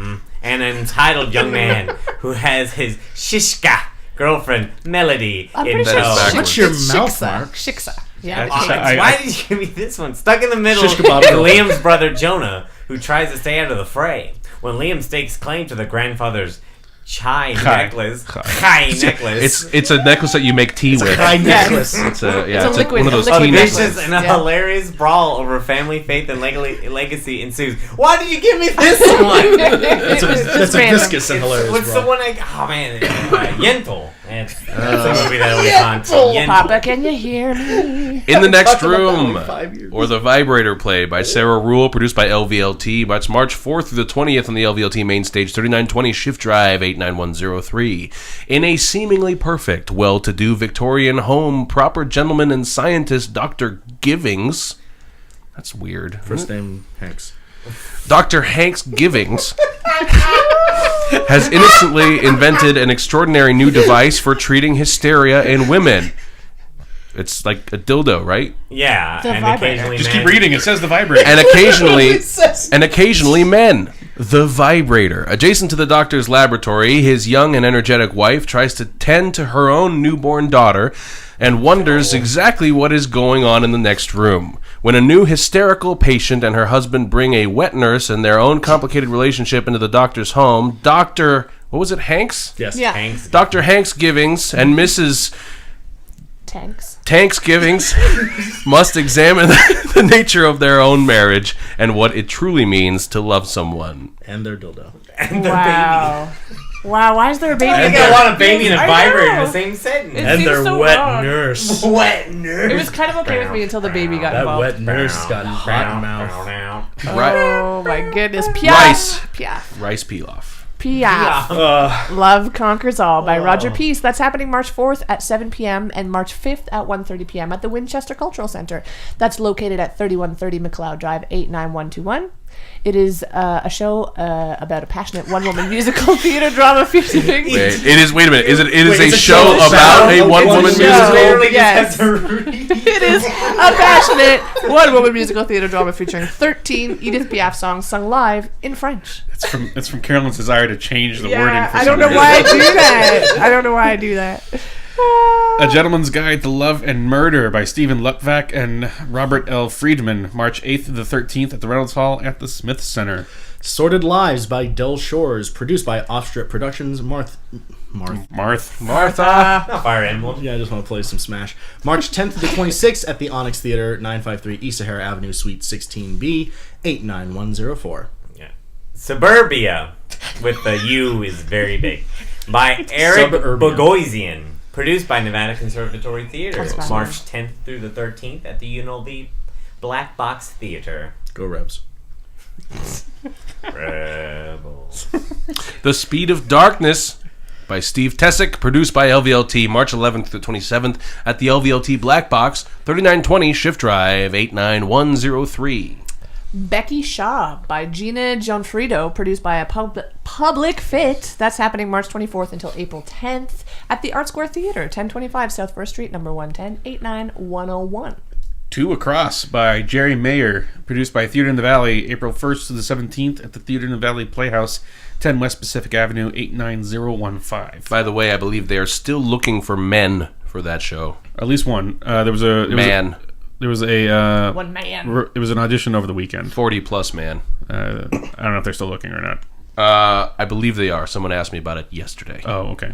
and an entitled young man who has his shishka girlfriend, Melody, I'm in pretty sure tow. backwards. Shut your it's mouth, Shiksa. Mark. Shiksa. Yeah. I- Shiksa. Why did you give me this one? Stuck in the middle Shish is kebab. Liam's brother Jonah, who tries to stay out of the fray. When Liam stakes claim to the grandfather's chai necklace. Chai necklace. It's a necklace that you make tea with. High necklace. It's a It's a liquid- one of those a liquid tea necklace. necklaces. And a Yeah. hilarious brawl over family, faith, and legacy ensues. Why did you give me this one? That's a random. viscous and hilarious. What's bro. the one oh man, Yentl. That's a movie that only on Yentl. Papa, can you hear me? In the Next Talked about that Room, like 5 years. or The Vibrator Play by Sarah Rule, produced by LVLT. That's March 4th through the 20th on the LVLT main stage, 3920 Shift Drive, 89103. In a seemingly perfect, well-to-do Victorian home, proper gentleman and scientist Dr. Givings. That's weird. First name Hanks. Dr. Hanks Givings has innocently invented an extraordinary new device for treating hysteria in women. It's like a dildo, right? Yeah, The and vibrator. occasionally Just men. keep reading. It says the vibrator. And occasionally men. The vibrator. Adjacent to the doctor's laboratory, his young and energetic wife tries to tend to her own newborn daughter and wonders exactly what is going on in the next room. When a new hysterical patient and her husband bring a wet nurse and their own complicated relationship into the doctor's home, Dr. What was it, Hanks? Yes. Yeah. Hanks. Dr. Hanks Givings and Mrs. Tanks. Tanks Givings must examine the nature of their own marriage and what it truly means to love someone. And their dildo. And their Wow. Wow, why is there a baby? baby. I in think I there? want a baby and a I vibrator in know. the same sentence. It And seems their so wet wrong. nurse. Wet nurse. It was kind of okay with me until the baby got That involved. wet nurse got hot mouth. Right. Oh my goodness. Piaf. Rice. Piaf. Rice pilaf. Piaf. Love Conquers All by Roger Peace. That's happening March 4th at 7 p.m. and March 5th at 1:30 p.m. at the Winchester Cultural Center. That's located at 3130 McLeod Drive, 89121. It is a show about a passionate one-woman musical theater drama featuring... Wait a minute. It is Wait, a it's a show show about about a a one-woman show. musical? Literally Yes. just have to read. It is a passionate one-woman musical theater drama featuring 13 Edith Piaf songs sung live in French. It's from Carolyn's desire to change the wording. For I some don't know reason. why I do that. I don't know why I do that. A Gentleman's Guide to Love and Murder by Stephen Luttvack and Robert L. Friedman, March 8th to the 13th at the Reynolds Hall at the Smith Center. Sordid Lives by Del Shores, produced by Offstrip Productions. Martha. Not Fire Emblem. Yeah, I just want to play some Smash. March 10th to the 26th at the Onyx Theater, 953 East Sahara Avenue, Suite 16B, 89104. Yeah. Suburbia, with the U is very big, by Eric Suburbia. Bogosian. Produced by Nevada Conservatory Theater. That's March 10th through the 13th at the UNLV Black Box Theater. Go Rebs. Rebels. The Speed of Darkness by Steve Tessick, produced by LVLT, March 11th to 27th at the LVLT Black Box, 3920 Shift Drive, 89103. Becky Shaw by Gina Gianfrido, produced by a Public Fit. That's happening March 24th until April 10th at the Art Square Theater, 1025 South 1st Street, number 110, 89101. Two Across by Jerry Mayer, produced by Theater in the Valley, April 1st to the 17th at the Theater in the Valley Playhouse, 10 West Pacific Avenue, 89015. By the way, I believe they are still looking for men for that show. At least one. There was a One man. It was an audition over the weekend. 40-plus man. I don't know if they're still looking or not. I believe they are. Someone asked me about it yesterday. Oh, okay.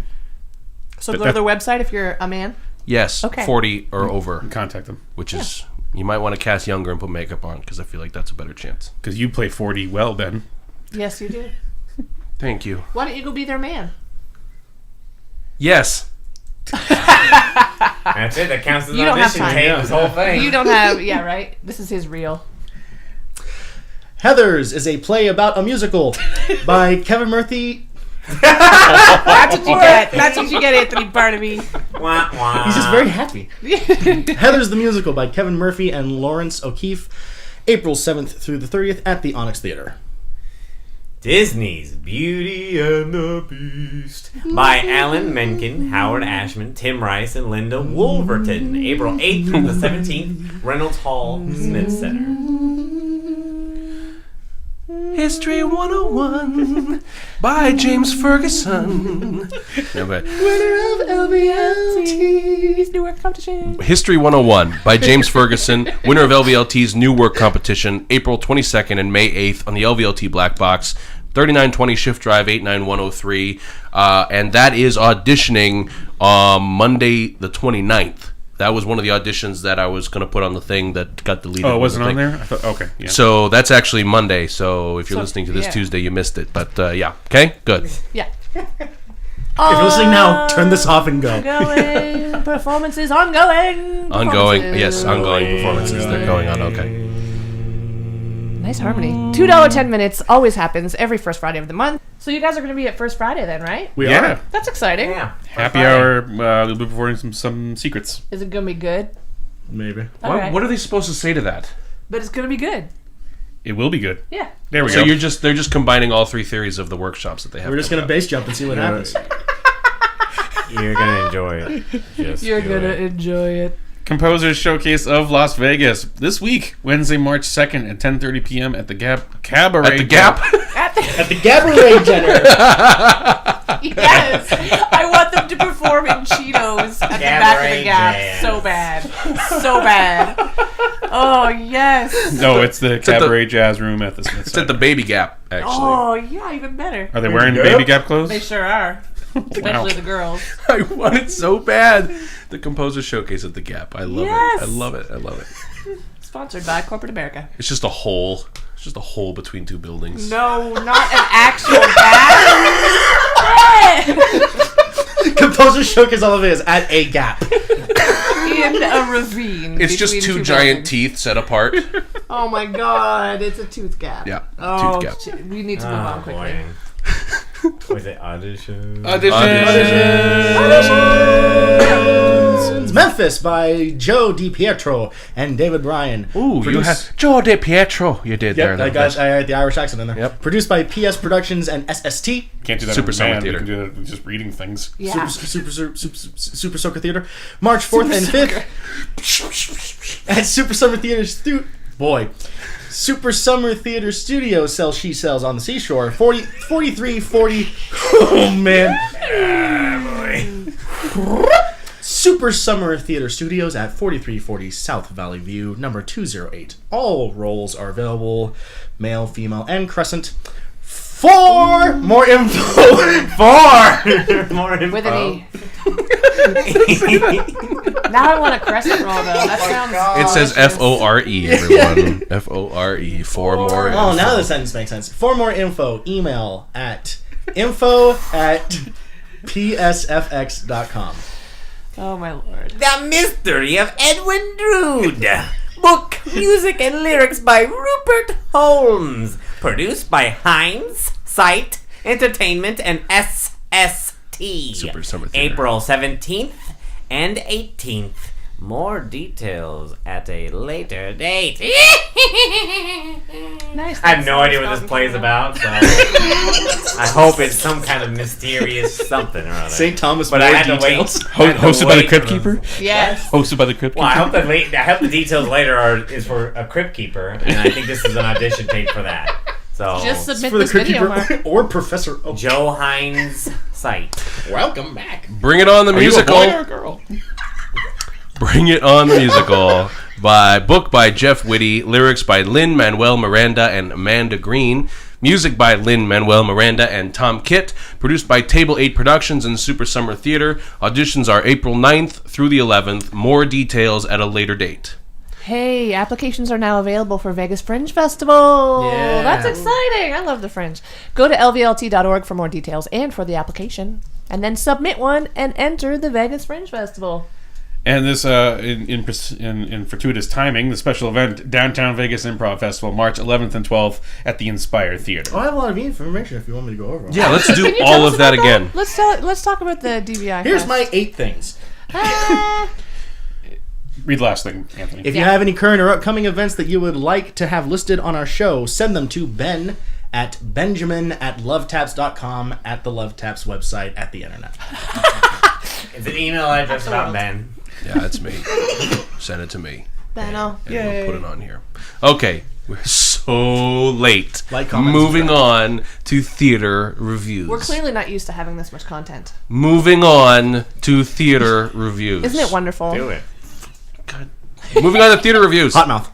So But go to their website if you're a man. Yes, Okay. 40 or over, Contact them. which is... You might want to cast younger and put makeup on, because I feel like that's a better chance. Because you play 40 well, Ben. Yes, you do. Thank you. Why don't you go be their man? Yes. That's it. That counts as an You don't have audition. time. Tape this whole thing. You don't have... Yeah, right? This is his reel. Heathers is a play about a musical by Kevin Murphy. That's what you get. That's what you get, Anthony Barnaby. Wah, wah. He's just very happy. Heathers the Musical by Kevin Murphy and Lawrence O'Keefe, April 7th through the 30th at the Onyx Theater. Disney's Beauty and the Beast by Alan Menken, Howard Ashman, Tim Rice, and Linda Wolverton. April 8th through the 17th, Reynolds Hall, Smith Center. History 101 by James Ferguson. No, but Winner of LVT's New Work Competition. History 101 by James Ferguson, winner of LVLT's New Work Competition, April 22nd and May 8th on the LVLT Black Box, 3920 Shift Drive, 89103. And that is auditioning Monday the 29th. That was one of the auditions that I was going to put on the thing that got deleted. Oh, it wasn't on there? I thought, okay, yeah. So that's actually Monday. So if you're listening to this Tuesday, you missed it. But yeah, okay, good. Yeah. If you're listening now, turn this off and go. Ongoing performances, ongoing. Ongoing, yes, ongoing performances. They're going on, okay. Nice harmony. $2 10 minutes always happens every first Friday of the month. So you guys are going to be at First Friday then, right? We Yeah. are. That's exciting. Yeah. Happy hour. We'll be performing some secrets. Is it going to be good? Maybe. All right. What are they supposed to say to that? But it's going to be good. It will be good. Yeah. There we So go. they're just combining all three theories of the workshops that they have. We're just going to base jump and see what happens. You're gonna enjoy it. Just You're do going to it. enjoy it. Composers Showcase of Las Vegas this week, Wednesday, March 2nd at 10:30 p.m. at the Cabaret. At the Gap. At the, At the Gabourey Dinner. yes. I want them to perform in Cheetos at the back of the Cabaret Gap. jazz. So bad. So bad. Oh, yes. No, it's the at the- Cabaret Jazz Room at the Smith It's at the Center. Baby Gap, actually. Oh, yeah, even better. Are they wearing Yep. Baby Gap clothes? They sure are. Especially the girls. I want it so bad. The Composer Showcase at the Gap. I love Yes. it. I love it. I love it. Sponsored by Corporate America. It's just a hole. It's just a hole between two buildings. No, not an actual gap. Composer Showcase all of it is at a gap. In a ravine. It's just between two giant buildings. teeth set apart. Oh my god, it's a tooth gap. Yeah, Oh, tooth gap. shit. We need to move on quickly. boy. Was it audition? It's Memphis by Joe DiPietro and David Bryan. Ooh, you Produced- had Joe DiPietro. You did there. Yep, I got the Irish accent in there. Yep. Produced by PS Productions and SST. Can't do that Super on Summer command. We Theater. can do that with just reading things. Yeah. Super Soaker Theater. March 4th and 5th at Super Summer Theater Super Summer Theater Studio sells She Sells on the Seashore. 4340. Oh, man. Super Summer Theater Studios at 4340 South Valley View, number 208. All roles are available, male, female, and crescent. For more info, More info. With an E. Now I want a crescent roll though. That sounds. It says delicious. FORE, everyone. FORE. For more. Oh, now info. the sentence makes sense. For more info, email at info@psfx.com. Oh my lord. The Mystery of Edwin Drood. Book, music, and lyrics by Rupert Holmes. Produced by Heinz, Sight, Entertainment, and SST. Super Summer Theater. April 17th and 18th. More details at a later date. Nice. I have no idea what this play is about, so I hope it's some kind of mysterious something or other. St. Thomas, But more I had to details. wait. Hosted by the Crypt Keeper? Yes. Hosted by the Crypt Well, I Keeper? hope the details later is for a crypt keeper, and I think this is an audition tape for that. So Just submit For the this Crypt video, Mark. Keeper or Professor Oak. Joe Hines' site. Welcome back. Bring It On the Are you a Musical. boy or a girl? Bring It On the Musical. Book by Jeff Whitty. Lyrics by Lin-Manuel Miranda and Amanda Green. Music by Lin-Manuel Miranda and Tom Kitt. Produced by Table 8 Productions and Super Summer Theater. Auditions are April 9th through the 11th. More details at a later date. Hey, applications are now available for Vegas Fringe Festival. Yeah. That's exciting. I love the Fringe. Go to lvlt.org for more details and for the application. And then submit one and enter the Vegas Fringe Festival. And this, in fortuitous timing, the special event, Downtown Vegas Improv Festival, March 11th and 12th at the Inspire Theater. Oh, I have a lot of information if you want me to go over. Yeah, let's Can do you all tell us of that about again. Let's talk about the DVI. Here's Fest. my 8 things. Read the last thing, Anthony. If you have any current or upcoming events that you would like to have listed on our show, send them to Ben at Benjamin@LoveTaps.com at the LoveTaps website at the internet. It's an email address about Ben. Yeah, that's me. Send it to me. Benno. And we'll put it on here. Okay, we're so late. Like, comment, Moving subscribe. on to theater reviews. We're clearly not used to having this much content. Moving on to theater reviews. Isn't it wonderful? Do it. Moving on to theater reviews. Hot mouth.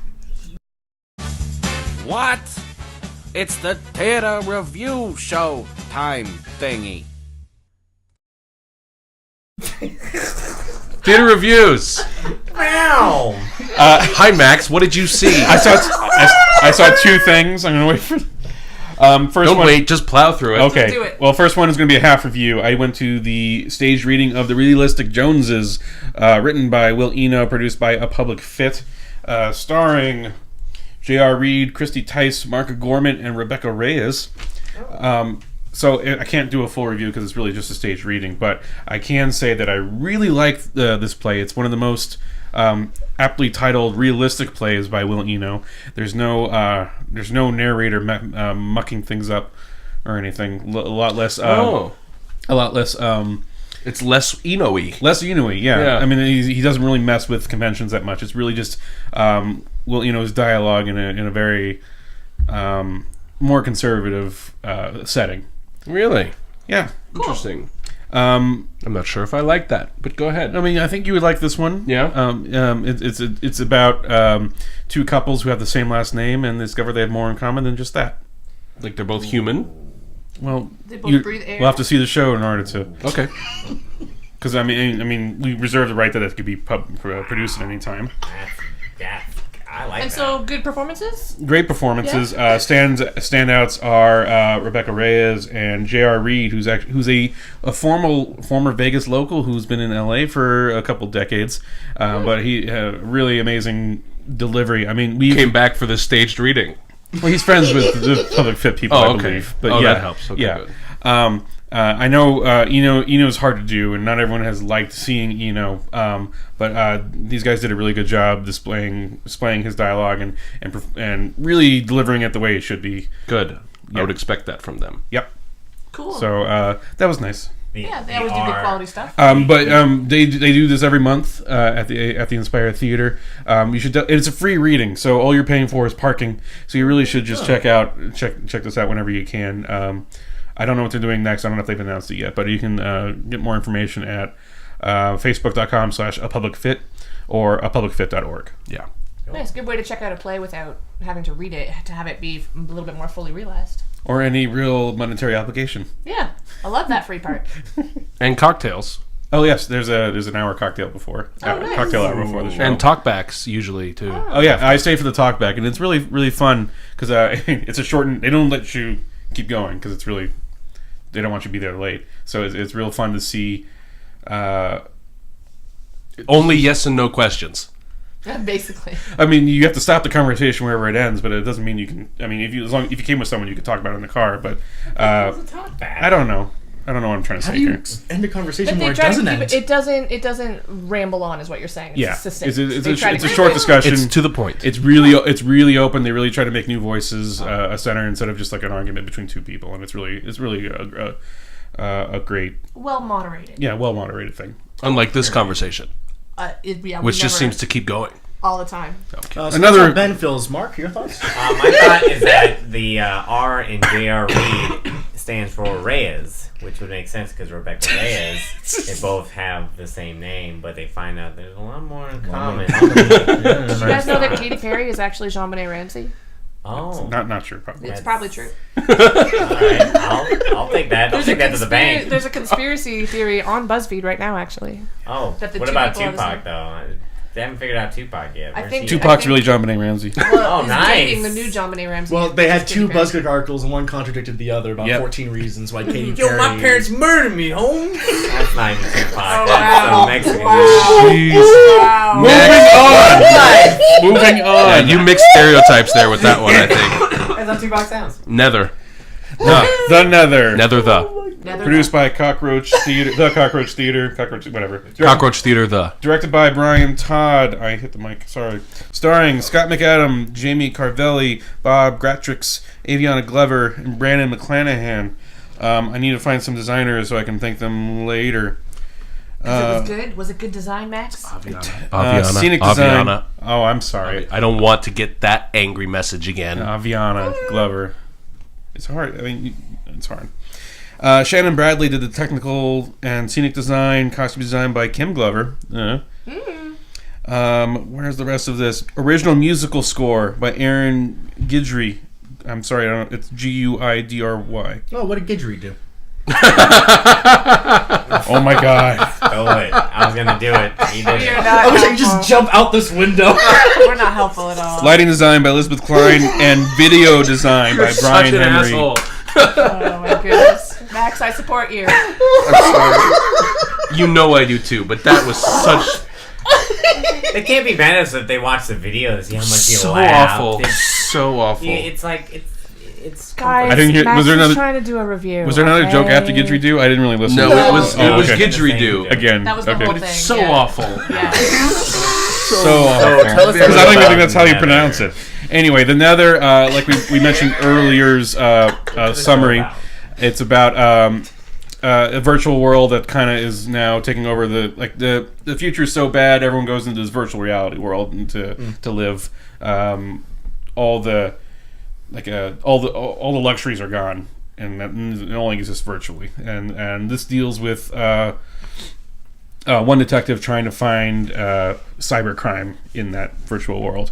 What? It's the theater review show time thingy. Theater reviews. Wow. Hi, Max. What did you see? I saw two things. I'm gonna wait for. First Don't one, wait. Just plow through it. Okay. do it. Well, first one is going to be a half review. I went to the stage reading of The Realistic Joneses, written by Will Eno, produced by A Public Fit, starring J.R. Reed, Christy Tice, Mark Gorman, and Rebecca Reyes. So I can't do a full review because it's really just a stage reading, but I can say that I really like this play. It's one of the most aptly titled realistic plays by Will Eno. There's no narrator mucking things up or anything. A lot less. It's less Eno-y. Less Eno-y, yeah. Yeah. I mean, he doesn't really mess with conventions that much. It's really just Will Eno's dialogue in a very more conservative setting. Really? Yeah. Interesting. I'm not sure if I like that, but go ahead. I mean, I think you would like this one. Yeah. It's about two couples who have the same last name and discover they have more in common than just that. Like they're both human? Well, They both breathe air. we'll have to see the show in order to. Okay. Because I mean, we reserve the right that it could be produced at any time. I like And that. so, good performances? Great performances. Standouts are Rebecca Reyes and J.R. Reed, who's a former Vegas local who's been in L.A. for a couple decades, but he had a really amazing delivery. I mean, we Came back for this staged reading. Well, he's friends with the Public Fit people, I believe. But that helps. Okay, yeah. good. I know Eno's hard to do, and not everyone has liked seeing Eno. But these guys did a really good job displaying his dialogue and really delivering it the way it should be. Good. Yeah. I would expect that from them. Yep. Cool. So that was nice. Yeah, they always do good quality stuff. But they do this every month at the Inspire Theater. You should. It's a free reading, so all you're paying for is parking. So you really should just check this out whenever you can. I don't know what they're doing next. I don't know if they've announced it yet, but you can get more information at facebook.com/apublicfit or apublicfit.org. Yeah. Nice, good way to check out a play without having to read it, to have it be a little bit more fully realized. Or any real monetary obligation. Yeah, I love that free part. And cocktails. Oh yes, there's an hour cocktail before. Nice. Cocktail hour before the show. And talkbacks, usually, too. Oh yeah, I stay for the talkback, and it's really, really fun because it's a shortened. They don't let you keep going because it's really. They don't want you to be there late, so it's real fun to see. Only yes and no questions. Basically. I mean, you have to stop the conversation wherever it ends, but it doesn't mean you can. I mean, if you came with someone, you could talk about it in the car. But I don't know. I don't know what I'm trying to say here. End a conversation But they where it try to doesn't keep end. it doesn't ramble on, is what you're saying. It's Yeah, succinct. it's They try a to keep short it- discussion. It's to the point. It's really open. They really try to make new voices a center instead of just like an argument between two people, and it's really a great, well moderated. well moderated thing. Unlike this conversation, which just seems to keep going. all the time. So Another- that's how Ben feels. Mark, your thoughts? My thought is that the R in J.R. Reed stands for Reyes, which would make sense because Rebecca Reyes, they both have the same name, but they find out there's a lot more in common. Did you guys know that Katy Perry is actually Jean-Benet Ramsey? Oh, Not sure, probably. It's probably true. all right. I'll take that. I'll take that to the bank. There's a conspiracy theory on BuzzFeed right now, actually. Oh, that the what two about people are the Tupac same. though? They haven't figured out Tupac yet. I Where's think he at? Tupac's really John Benet Ramsey. Well, Oh, he's nice. dating the new Jean-Benet Ramsey. Well, they had Katy two Perry. BuzzFeed articles, and one contradicted the other about Yep. 14 reasons why Katy Yo, Perry... my parents murdered me, Holmes. That's not even Tupac. wow. That's some Mexican. Wow. Moving on. Yeah, you mixed stereotypes there with that one, I think. That's how Tupac sounds. Nether. The Nether. Nether the. Produced by Cockroach Theater, whatever. Cockroach Theater the. Directed by Brian Todd. I hit the mic, sorry. Starring Scott McAdam, Jamie Carvelli, Bob Gratrix, Aviana Glover, and Brandon McClanahan. I need to find some designers so I can thank them later. It was good. Was it good design, Max? Aviana. Scenic design. Aviana. Oh, I'm sorry. I don't want to get that angry message again. Aviana Glover. It's hard. I mean, it's hard. Shannon Bradley did the technical and scenic design, costume design by Kim Glover. Where's the rest of this? Original musical score by Aaron Guidry. I'm sorry, it's Guidry. Oh, what did Guidry do? Oh my god. Do it. I was gonna do it. He did You're it. not I wish I could helpful. just jump out this window. We're not helpful at all. Lighting design by Elizabeth Klein and video design by Brian Such an Henry. asshole. Oh my goodness. Max, I support you. I'm sorry. You know I do too, but that was such They can't be mad at us if they watch the video to see how much you so laugh. awful. So awful. It's like it's Guys, I didn't hear- Max was there is another- trying to do a review. Was there another joke after okay? Guidry do? I didn't really listen. No, to it was Oh, it was okay. Guidry-do. Again. That was the okay. whole But thing. it's so yeah. awful. Yeah. So awful. tell us Because I don't even think about that's how you Nether. pronounce it. Anyway, the Nether, like we mentioned earlier's summary, it's about a virtual world that kind of is now taking over the future is so bad everyone goes into this virtual reality world and to live. All the luxuries are gone and it only exists virtually. And this deals with one detective trying to find cybercrime in that virtual world.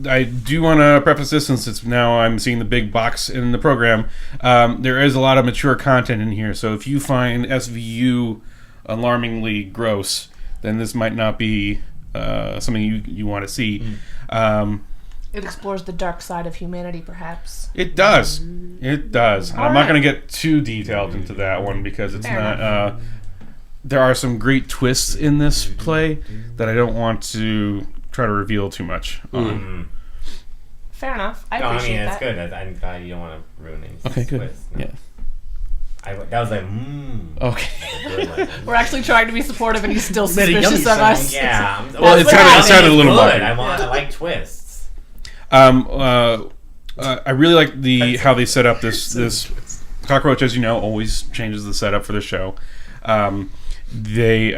I do want to preface this since it's now I'm seeing the big box in the program. There is a lot of mature content in here, so if you find SVU alarmingly gross, then this might not be something you want to see. It explores the dark side of humanity, perhaps. It does. It does. And I'm not Alright. going to get too detailed into that one because it's Fair not. There are some great twists in this play that I don't want to try to reveal too much on. Fair enough. I No, I appreciate mean it's that. good. I'm glad you don't want to ruin it. Okay, good. Twist. No. Yeah. That was like Okay. good, like, We're actually trying to be supportive, and he's still Made a yummy suspicious of sound. us. yeah. Well, it sounded a little good. muffled. I like twists. I really like how they set up this cockroach. As you know, always changes the setup for the show. They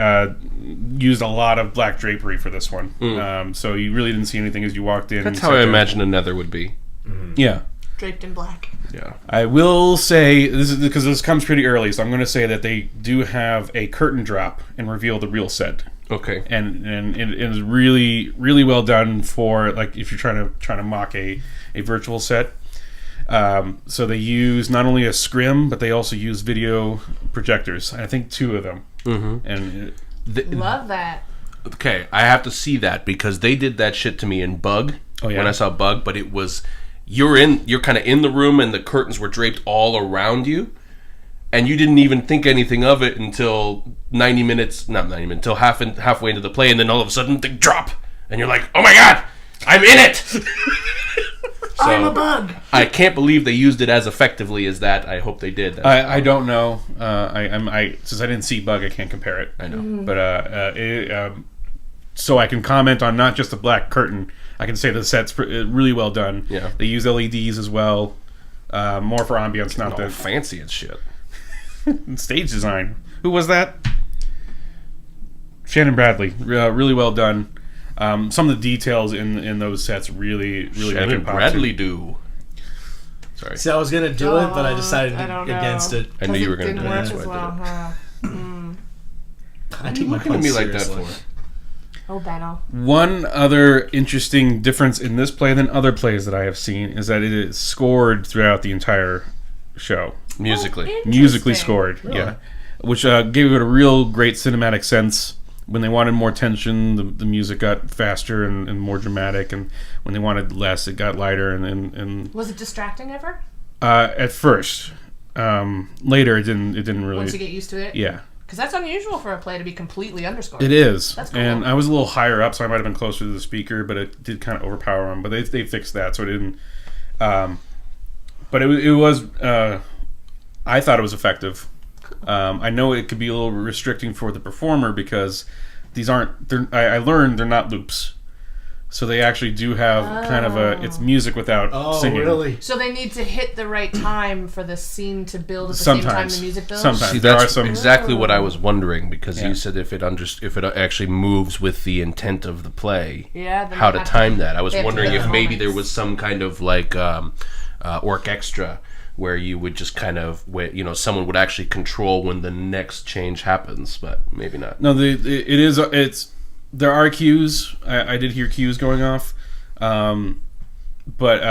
used a lot of black drapery for this one, so you really didn't see anything as you walked in. That's how I imagine a Nether would be. Yeah. Draped in black. Yeah. I will say this is because this comes pretty early, so I'm going to say that they do have a curtain drop and reveal the real set, Okay. and it is really really well done for like if you're trying to mock a virtual set. So they use not only a scrim, but they also use video projectors. I think 2 of them. Mm-hmm. And Love that. Okay, I have to see that because they did that shit to me in Bug. Oh, yeah? When I saw Bug, but it was you're kind of in the room and the curtains were draped all around you, and you didn't even think anything of it until 90 minutes, not 90 minutes, until halfway into the play, and then all of a sudden they drop, and you're like, oh my god, I'm in it. I'm a bug. I can't believe they used it as effectively as that. I hope they did. I don't know. I since I didn't see Bug, I can't compare it. I know. But so I can comment on not just the black curtain. I can say the set's really well done. Yeah. They use LEDs as well, more for ambience, not All the fancy as shit. stage design. Who was that? Shannon Bradley. Really well done. Some of the details in those sets really make Shannon it pop, Bradley too. do. Sorry. See, I was gonna do it, but I decided I don't know. against it. I knew you were going to Didn't do it. work That's as why I well, did it. huh? I take my Look at points me like that seriously. for. Oh, Benno. One other interesting difference in this play than other plays that I have seen is that it is scored throughout the entire show. Musically. Musically Interesting. scored, yeah. Which gave it a real great cinematic sense. When they wanted more tension, the music got faster and more dramatic, and when they wanted less, it got lighter. And Was it distracting ever? at first, later it didn't really. Once you get used to it? Yeah, Because that's unusual for a play to be completely underscored. it is. That's cool. And I was a little higher up, so I might have been closer to the speaker, but it did kind of overpower them. But they fixed that, so it didn't. But it was. I thought it was effective. I know it could be a little restricting for the performer because these aren't. I learned they're not loops, so they actually do have kind of it's music without Oh, singing. really? So they need to hit the right time for the scene to build at the same time Sometimes. the music builds? Sometimes. See, There are that's some- exactly what I was wondering because Yeah. you said if it actually moves with the intent of the play, Yeah, then how they to have time that. I was they have to wondering hit if the maybe there moments. was some kind of like orchestra where you would just kind of someone would actually control when the next change happens, but maybe not. No, there are cues. I did hear cues going off. but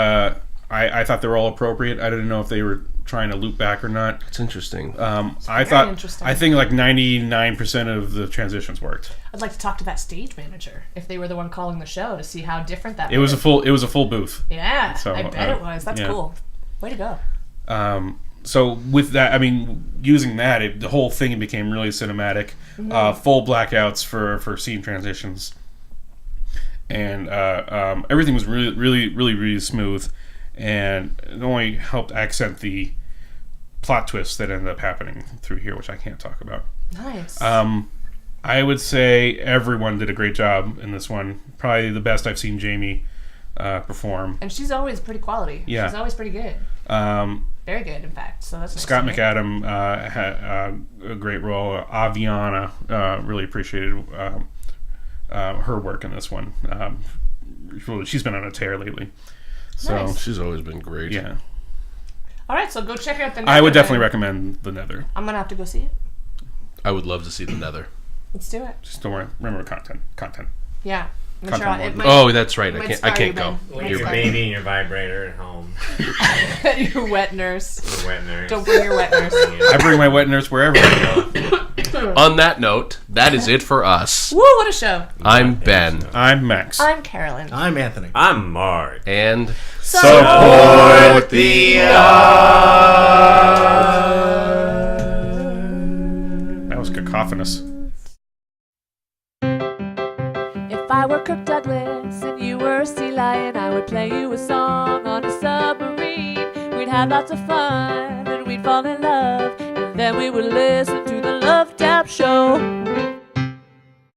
I thought they were all appropriate. I didn't know if they were trying to loop back or not. It's interesting. interesting. I think like 99% of the transitions worked. I'd like to talk to that stage manager if they were the one calling the show to see how different that It was a full booth. Yeah, So, I bet it was. That's yeah. cool. Way to go. So with that, I mean, using that, the whole thing became really cinematic. Full blackouts for scene transitions, and everything was really smooth, and it only helped accent the plot twists that ended up happening through here, which I can't talk about. Nice. I would say everyone did a great job in this one. Probably the best I've seen Jamie perform. And she's always pretty quality. Yeah. She's always pretty good. Very good, in fact. So that's nice Scott to hear. McAdam had a great role. Aviana really appreciated her work in this one. She's been on a tear lately. So Nice. She's always been great. yeah, All right, so go check out the I would Nether definitely then. recommend the Nether. I'm going to have to go see it. I would love to see the Nether. Let's do it. Just don't remember content. Yeah. I'm Content sure warning. it might, Oh, that's right. might I scar can't you, go. Ben. Leave your baby and your vibrator at home. Your wet nurse. Your wet nurse. Don't bring your wet nurse. I bring my wet nurse wherever I go. On that note, that is it for us. Woo, what a show. I'm Ben. I'm Max. I'm Carolyn. I'm Anthony. I'm Mark. And Support the That was cacophonous. If I were Kirk Douglas and you were a sea lion, I would play you a song on a submarine. We'd have lots of fun and we'd fall in love, and then we would listen to the Love Tap Show.